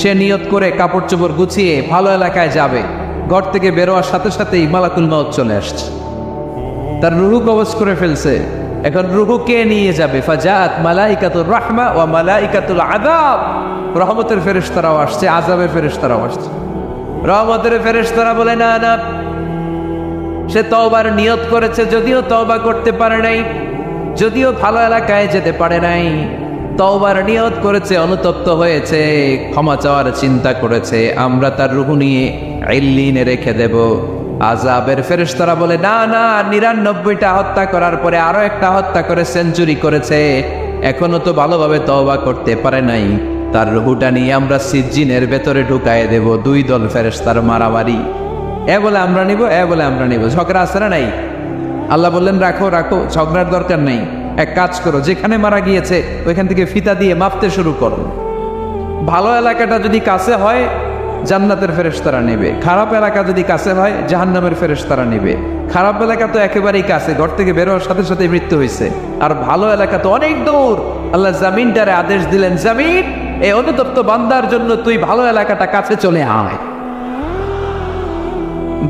সে নিয়ত করে কাপড় চোপড় গুছিয়ে ভালো এলাকায় যাবে, ঘর থেকে বেরোয়ার সাথে সাথেই মালাকুল মউত চলে আসছে, তার রুহু কবজ করে ফেলছে। এখন রুহু কে নিয়ে যাবে? ফাজাত মালাইকাতুর রাহমা ওয়া মালাইকাতুল আযাব, রহমতের ফেরেশতারাও আসছে, আযাবের ফেরেশতারাও আসছে। রহমতের ফেরেশতারা বলে না না, সে তওবার নিয়ত করেছে, যদিও তওবা করতে পারে নাই, যদিও ভালো এলাকায় যেতে পারে নাই, তওবার নিয়ত করেছে, অনুতপ্ত হয়েছে, ক্ষমা চাওয়ার চিন্তা করেছে, আমরা তার রুহু নিয়ে ইল্লিনে রেখে দেব। আযাবের ফেরেশতারা বলে না না, ৯৯টা হত্যা করার পরে আরো একটা হত্যা করে সেঞ্চুরি করেছে, এখনো তো ভালোভাবে তওবা করতে পারে নাই, তার রুহুটা নিয়ে আমরা সিজ্জিনের ভেতরে ঢুকায়ে দেব। দুই দল ফেরেশতার মারামারি, এ বলে আমরা নিব, এ বলে আমরা নিব, ঝগড়া আছে না নাই? আল্লাহ বললেন রাখো রাখো, ঝগড়ার দরকার নেই, এক কাজ করো, যেখানে মারা গিয়েছে ওইখান থেকে ফিতা দিয়ে মাপতে শুরু করো। ভালো এলাকাটা যদি কাছে হয় জান্নাতের ফেরেশতারা নেবে, খারাপ এলাকা যদি কাছে হয় জাহান্নামের ফেরেশতারা নেবে। খারাপ এলাকা তো একেবারেই কাছে, ঘর থেকে বেরোয়ার সাথে সাথে মৃত্যু হয়েছে, আর ভালো এলাকা তো অনেক দূর। আল্লাহ জামিনটারে আদেশ দিলেন, জামিন এই অনুতপ্ত বান্দার জন্য তুই ভালো এলাকাটা কাছে চলে আয়,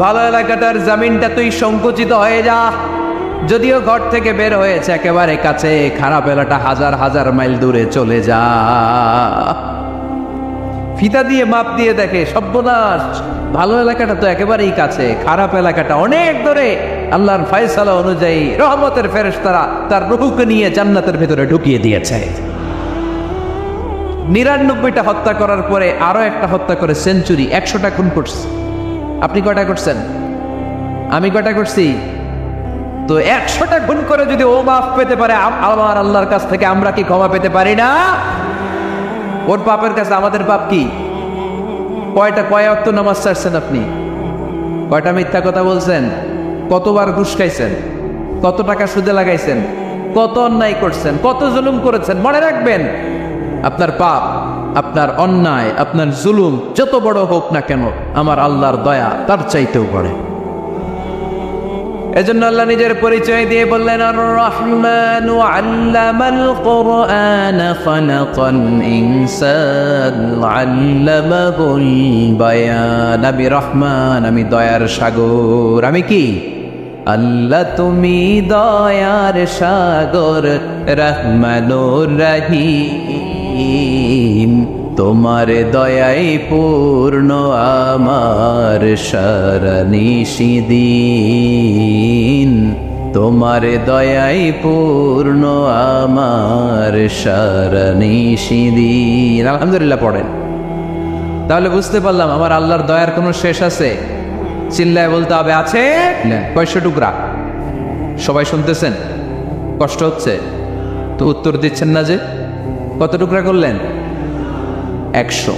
ভালো এলাকাটার জামিনটা তুই সংকুচিত হয়ে যা, যদিও ঘর থেকে বের হয়েছে একেবারে কাছে, খারাপ এলাকা হাজার হাজার মাইল দূরে চলে যা। ফিতা দিয়ে মাপ দিয়ে দেখে সর্বনাশ, ভালো এলাকাটা তো একেবারেই কাছে, খারাপ এলাকাটা অনেক দূরে। আল্লাহর ফয়সালা অনুযায়ী রহমতের ফেরেশতারা তার রূহকে নিয়ে জান্নাতের ভেতরে ঢুকিয়ে দিয়েছে। ৯৯টা হত্যা করার পরে আরো একটা হত্যা করে সেঞ্চুরি, ১০০টা খুন করছে। আপনি কয়টা করছেন? আমি কয়টা করছি? তো ১০০টা খুন করে যদি ও মাফ পেতে পারে আমার আল্লাহর কাছ থেকে, আমরা কি ক্ষমা পেতে পারি না? ওর পাপের কাছে আমাদের পাপ কি? কয় ওয়াক্ত নামাজ ছাড়ছেন আপনি? কয়টা মিথ্যা কথা বলছেন? কতবার ঘুষ খাইছেন? কত টাকা সুদে লাগাইছেন? কত অন্যায় করছেন? কত জুলুম করেছেন? মনে রাখবেন, আপনার পাপ, আপনার অন্যায়, আপনার জুলুম যত বড় হোক না কেন, আমার আল্লাহর দয়া তার চাইতেও বড়। এজন্য আল্লাহ নিজের পরিচয় দিয়ে বললেন, আর রহমানু আল্লামাল কুরআন খালাকাল ইনসান আল্লামাহুল বায়ান। আমি রহমান, আমি দয়ার সাগর। আমি কি? আল্লাহ তুমি দয়ার সাগর, রহমানুর রহিম, তোমার দয়াই পূর্ণ আমার সারা নিশিদিন, তোমার দয়াই পূর্ণ আমার সারা নিশিদিন। আলহামদুলিল্লাহ পড়েন, তাহলে বুঝতে পারলাম আমার আল্লাহর দয়ার কোনো শেষ আছে? চিল্লায় বলতে হবে আছে। কয়শো টুকরা? সবাই শুনতেছেন? কষ্ট হচ্ছে তো উত্তর দিচ্ছেন না যে? কত টুকরা করলেন? ১০০।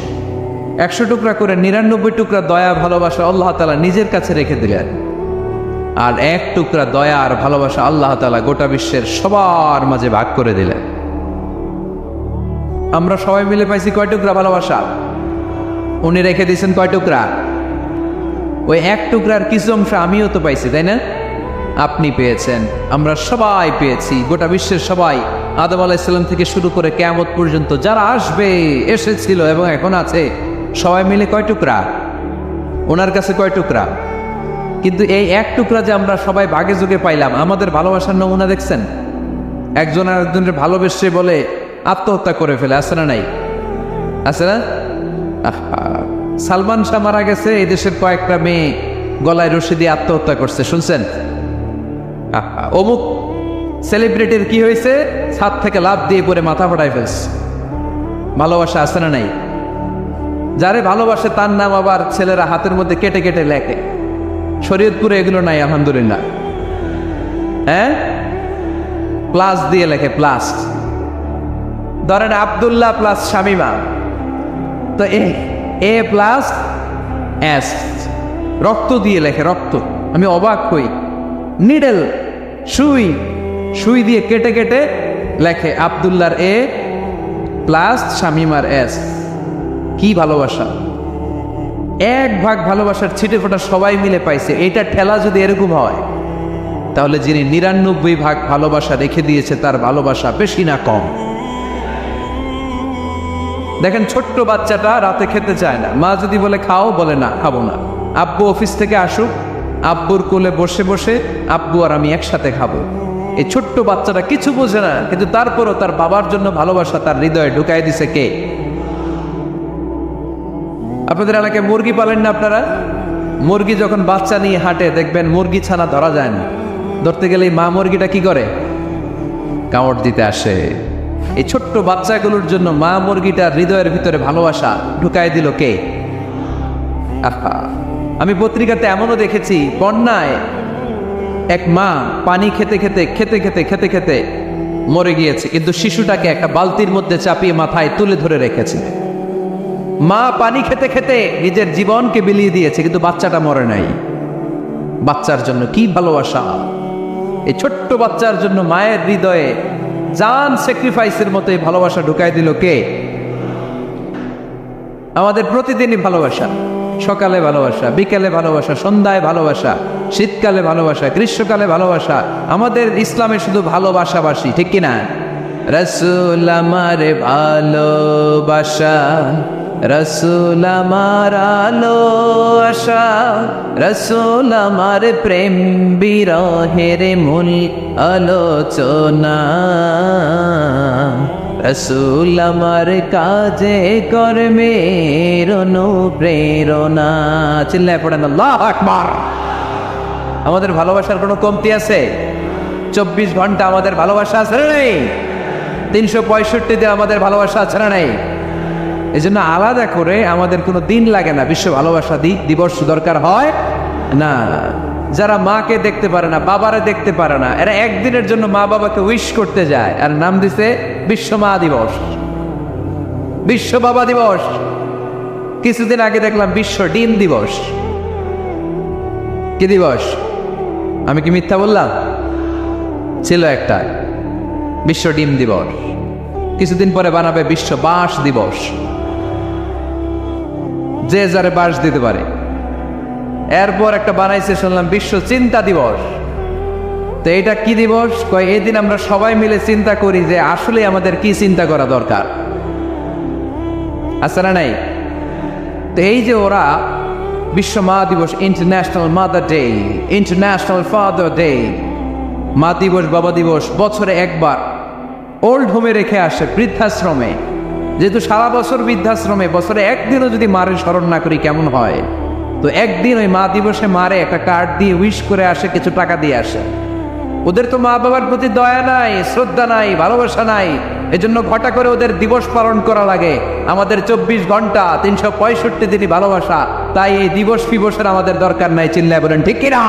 ১০০ টুকরা করে ৯৯ টুকরা দয়া ভালোবাসা আল্লাহ তাআলা নিজের কাছে রেখে দিলেন, আর ১ টুকরা দয়া আর ভালোবাসা আল্লাহ তাআলা গোটা বিশ্বের সবার মাঝে ভাগ করে দিলেন। আমরা সবাই মিলে পাইছি কয় টুকরা ভালোবাসা? উনি রেখে দিয়েছেন কয় টুকরা? ওই ১ টুকরার কিছু অংশ আমিও তো পাইছি, তাই না? আপনি পেয়েছেন, আমরা সবাই পেয়েছি, গোটা বিশ্বের সবাই, আদম আলাইহিস সালাম থেকে শুরু করে কিয়ামত পর্যন্ত যারা আসবে, এসেছিল এবং এখন আছে, সবাই মিলে কয় টুকরা? ওনার কাছে কয় টুকরা? কিন্তু এই ১ টুকরা যে আমরা সবাই ভাগে যোগে পাইলাম, আমাদের ভালোবাসার নমুনা দেখছেন? একজন আর একজনের ভালোবেসে বলে আত্মহত্যা করে ফেলে, আছে না নাই? আছে না? সালমান শাহ মারা গেছে, এই দেশের কয়েকটা মেয়ে গলায় রশি দিয়ে আত্মহত্যা করছে, শুনছেন? অমুক সেলিব্রিটির কি হয়েছে, ছাদ থেকে লাফ দিয়ে পরে মাথা ফাটাই ফেলছে। ভালোবাসা আছে না নাই? যারে ভালোবাসে তার নাম আবার ছেলেরা হাতের মধ্যে কেটে কেটে লেখে। শরীয়তপুরে এগুলো নাই, আলহামদুলিল্লাহ। হ্যাঁ, প্লাস দিয়ে লেখে, প্লাস। ধরেন আব্দুল্লাহ প্লাস শামিমা, তো এ প্লাস এস, রক্ত দিয়ে লেখে, রক্ত। আমি অবাক হই, নিডেল, সুই, সুই দিয়ে কেটে কেটে লেখে আব্দুল্লাহর এ প্লাস শামিমার এস। কি ভালোবাসা! এক ভাগ ভালোবাসার ছিটে ফোটা সবাই মিলে পাইছে। এইটা ঠেলা যদি এরকম হয়, তাহলে যিনি ৯৯ ভাগ ভালোবাসা রেখে দিয়েছে তার ভালোবাসা বেশি না কম? দেখেন, ছোট্ট বাচ্চাটা রাতে খেতে চায় না, মা যদি বলে খাও, বলে না, খাবো না। আব্বু অফিস থেকে আসুক, আব্বুর কোলে বসে বসে আব্বু আর আমি একসাথে খাবো। এই ছোট্ট বাচ্চাটা কিছু বোঝে না, কিন্তু তারপরও তার বাবার জন্য ভালোবাসা তার হৃদয়ে ঢুকাই দিছে কে? আপনাদের এলাকায় মুরগি পালেন না আপনারা? মুরগি যখন বাচ্চা নিয়ে হাঁটে, দেখবেন মুরগি ছানা ধরা যায় না, ধরতে গেলে মা মুরগিটা কি করে? কামড় দিতে আসে। এই ছোট্ট বাচ্চাগুলোর জন্য মা মুরগিটার হৃদয়ের ভিতরে ভালোবাসা ঢুকাই দিল কে? আহা! আমি পত্রিকাতে এমনও দেখেছি, বন্যায় এক মা পানি খেতে খেতে খেতে খেতে খেতে খেতে মরে গিয়েছে, কিন্তু শিশুটাকে একটা বালতির মধ্যে চাপিয়ে মাথায় তুলে ধরে রেখেছে। মা পানি খেতে খেতে নিজের জীবনকে বিলিয়ে দিয়েছে, কিন্তু বাচ্চাটা মরে নাই। বাচ্চার জন্য কি ভালোবাসা! এই ছোট্ট বাচ্চার জন্য মায়ের হৃদয়ে জান স্যাক্রিফাইসের মতো এই ভালোবাসা ঢুকাই দিল কে? আমাদের প্রতিদিনই ভালোবাসা, সকালে ভালোবাসা, বিকেলে ভালোবাসা, সন্ধ্যায় ভালোবাসা, শীতকালে ভালোবাসা, গ্রীষ্মকালে ভালোবাসা। আমাদের ইসলামে শুধু ভালোবাসাবাসি, ঠিক কিনা? রাসূল আমার ভালোবাসা, রাসূল আমার আলো আশা, রাসূল আমার প্রেম বিরহের মূল আলোচনা, রাসূল আমার কাজে কর্মের অনুপ্রেরণা। চিল্লায় পড়েন আল্লাহু আকবার। আমাদের ভালোবাসার কোনো কমতি আছে? 24 ঘন্টা আমাদের ভালোবাসা আছে না নেই? 365 দিন আমাদের ভালোবাসা আছে না নেই? এই জন্য আলাদা করে আমাদের কোনো দিন লাগে না, বিশ্ব ভালোবাসা দিবস দরকার হয় না। যারা মাকে দেখতে পারে না, বাবারে দেখতে পারে না, এরা একদিনের জন্য মা বাবাকে উইশ করতে যায়, আর নাম দিছে বিশ্ব মা দিবস, বিশ্ব বাবা দিবস। কিছুদিন আগে দেখলাম বিশ্ব ডিম দিবস। কি দিবস? আমি কি মিথ্যা বললাম? ছিল একটা বিশ্ব ডিম দিবস। কিছুদিন পরে বানাবে বিশ্ব বাঁশ দিবস, যে যারে বাঁশ দিতে পারে। এরপর একটা বানাইছে শুনলাম বিশ্ব চিন্তা দিবস। তো এটা কি দিবস? কয় এই দিন আমরা সবাই মিলে চিন্তা করি যে আসলে আমাদের কি চিন্তা করা দরকার, আছে না নাই? তো এই যে ওরা বিশ্ব মা দিবস, international mother day, international father day, মা দিবস, বাবা দিবস বছরে একবার ওল্ড হোমে রেখে আসে, বৃদ্ধাশ্রমে। যেহেতু সারা বছর বৃদ্ধাশ্রমে, বছরে একদিনও যদি মারে স্মরণ না করি কেমন হয়? তো একদিন ওই মা দিবসে মারে একটা কার্ড দিয়ে উইশ করে আসে, কিছু টাকা দিয়ে আসে। ওদের তো মা বাবার প্রতি দয়া নাই, শ্রদ্ধা নাই, ভালোবাসা নাই, এজন্য ঘটা করে ওদের দিবস পালন করা লাগে। আমাদের 24 ঘন্টা 365 দিনই ভালোবাসা, তাই এই দিবস ফিবসের আমাদের দরকার নাই। চিল্লায় বলেন ঠিক কিনা?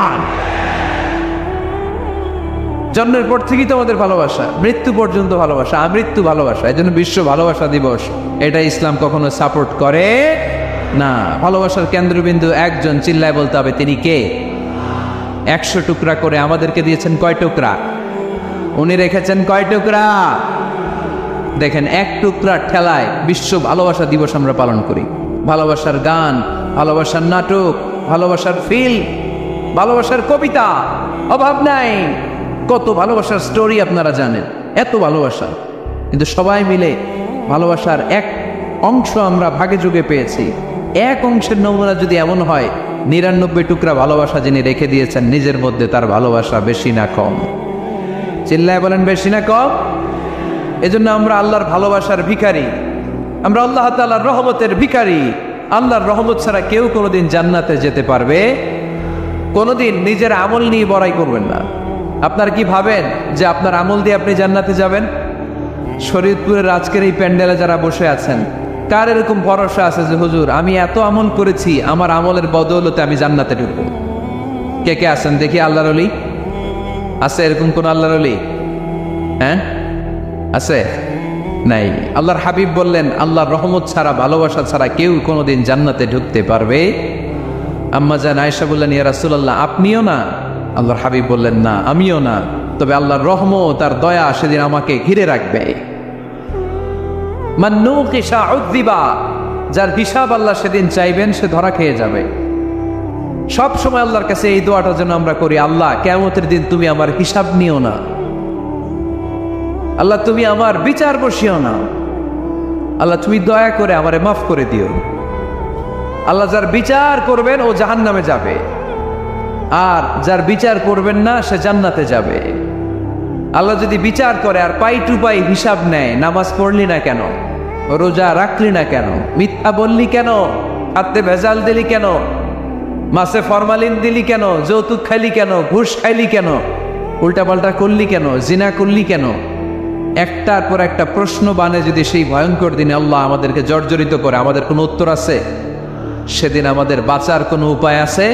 জন্মের পর থেকেই তো আমাদের ভালোবাসা, মৃত্যু পর্যন্ত ভালোবাসা, আমৃত্যু ভালোবাসা। এই জন্য বিশ্ব ভালোবাসা দিবস, এটা ইসলাম কখনো সাপোর্ট করে না। ভালোবাসার কেন্দ্রবিন্দু একজন, চিল্লায় বলতে হবে তিনি কে? 100 টুকরা করে আমাদেরকে দিয়েছেন কয় টুকরা? উনি রেখেছেন কয় টুকরা? দেখেন, এক টুকরা ঠেলায় বিশ্ব ভালোবাসা দিবস আমরা পালন করি। ভালোবাসার গান, ভালোবাসার নাটক, ভালোবাসার ফিল্ম, ভালোবাসার কবিতা, অভাব নাই। কত ভালোবাসার স্টোরি আপনারা জানেন, এত ভালোবাসা। কিন্তু সবাই মিলে ভালোবাসার এক অংশ আমরা ভাগে যোগে পেয়েছি। এক অংশের নমুনা যদি এমন হয়, 99 টুকরা ভালোবাসা যিনি রেখে দিয়েছেন নিজের মধ্যে, তার ভালোবাসা বেশি না কম? চিল্লায় বলেন বেশি না কম? এজন্য আমরা আল্লাহর ভালোবাসার ভিখারি, আমরা আল্লাহ তাআলার রহমতের ভিখারি। আল্লাহর রহমত ছাড়া কেউ কোনোদিন জান্নাতে যেতে পারবে? কোনোদিন নিজের আমল নিয়ে বড়াই করবেন না। আপনারা কি ভাবেন যে আপনার আমল দিয়ে আপনি জান্নাতে যাবেন? শরীয়তপুরের আজকের এই প্যান্ডেলে যারা বসে আছেন, কার এরকম ভরসা আছে যে হুজুর আমি এত আমল করেছি, আমার আমলের বদৌলতে আমি জান্নাতে ঢুকবো? কে কে আছেন দেখি আল্লাহর ওলি? আছে এরকম কোন আল্লাহর ওলি? হ্যাঁ, আছে? নাই। আল্লাহর হাবিব বললেন, আল্লাহর রহমত ছাড়া, ভালোবাসা ছাড়া কেউ কোনোদিন জান্নাতে ঢুকতে পারবে? আম্মা জান আয়েশা বললেন, ইয়া রাসূলুল্লাহ, আপনিও না? আল্লাহর হাবিব বললেন, না, আমিও না, তবে আল্লাহর রহমত আর দয়া সেদিন আমাকে ঘিরে রাখবে। মান নুকিশা উযযিবা, যার হিসাব আল্লাহ সেদিন চাইবেন সে ধরা খেয়ে যাবে। সব সময় আল্লাহর কাছে এই দোয়াটা যেন আমরা করি, আল্লাহ কিয়ামতের দিন তুমি আমার হিসাব নিও না, আল্লাহ তুমি আমার বিচার বসিও না, আল্লাহ তুমি দয়া করে আমারে মাফ করে দিও। আল্লাহ যার বিচার করবেন ও জাহান্নামে যাবে, আর যার বিচার করবেন না সে জান্নাতে যাবে। আল্লাহ যদি বিচার করে আর পাই টু পাই হিসাব নেয়, নামাজ পড়লি না কেন, রোজা রাখলি না কেন, মিথ্যা বললি কেন, হাতে ভেজাল দিলি কেন, মাছে ফরমালিন দিলি কেন, যৌতুক খাইলি কেন, ঘুষ খাইলি কেন, উল্টাপাল্টা করলি কেন, জিনা করলি কেন, একটার পর একটা প্রশ্ন বানে যদি সেই ভয়ঙ্কর দিনে আল্লাহ আমাদেরকে জর্জরিত করে, আমাদের কোনো উত্তর আছে? সেদিন আমাদের বাঁচার কোনো উপায় আছে?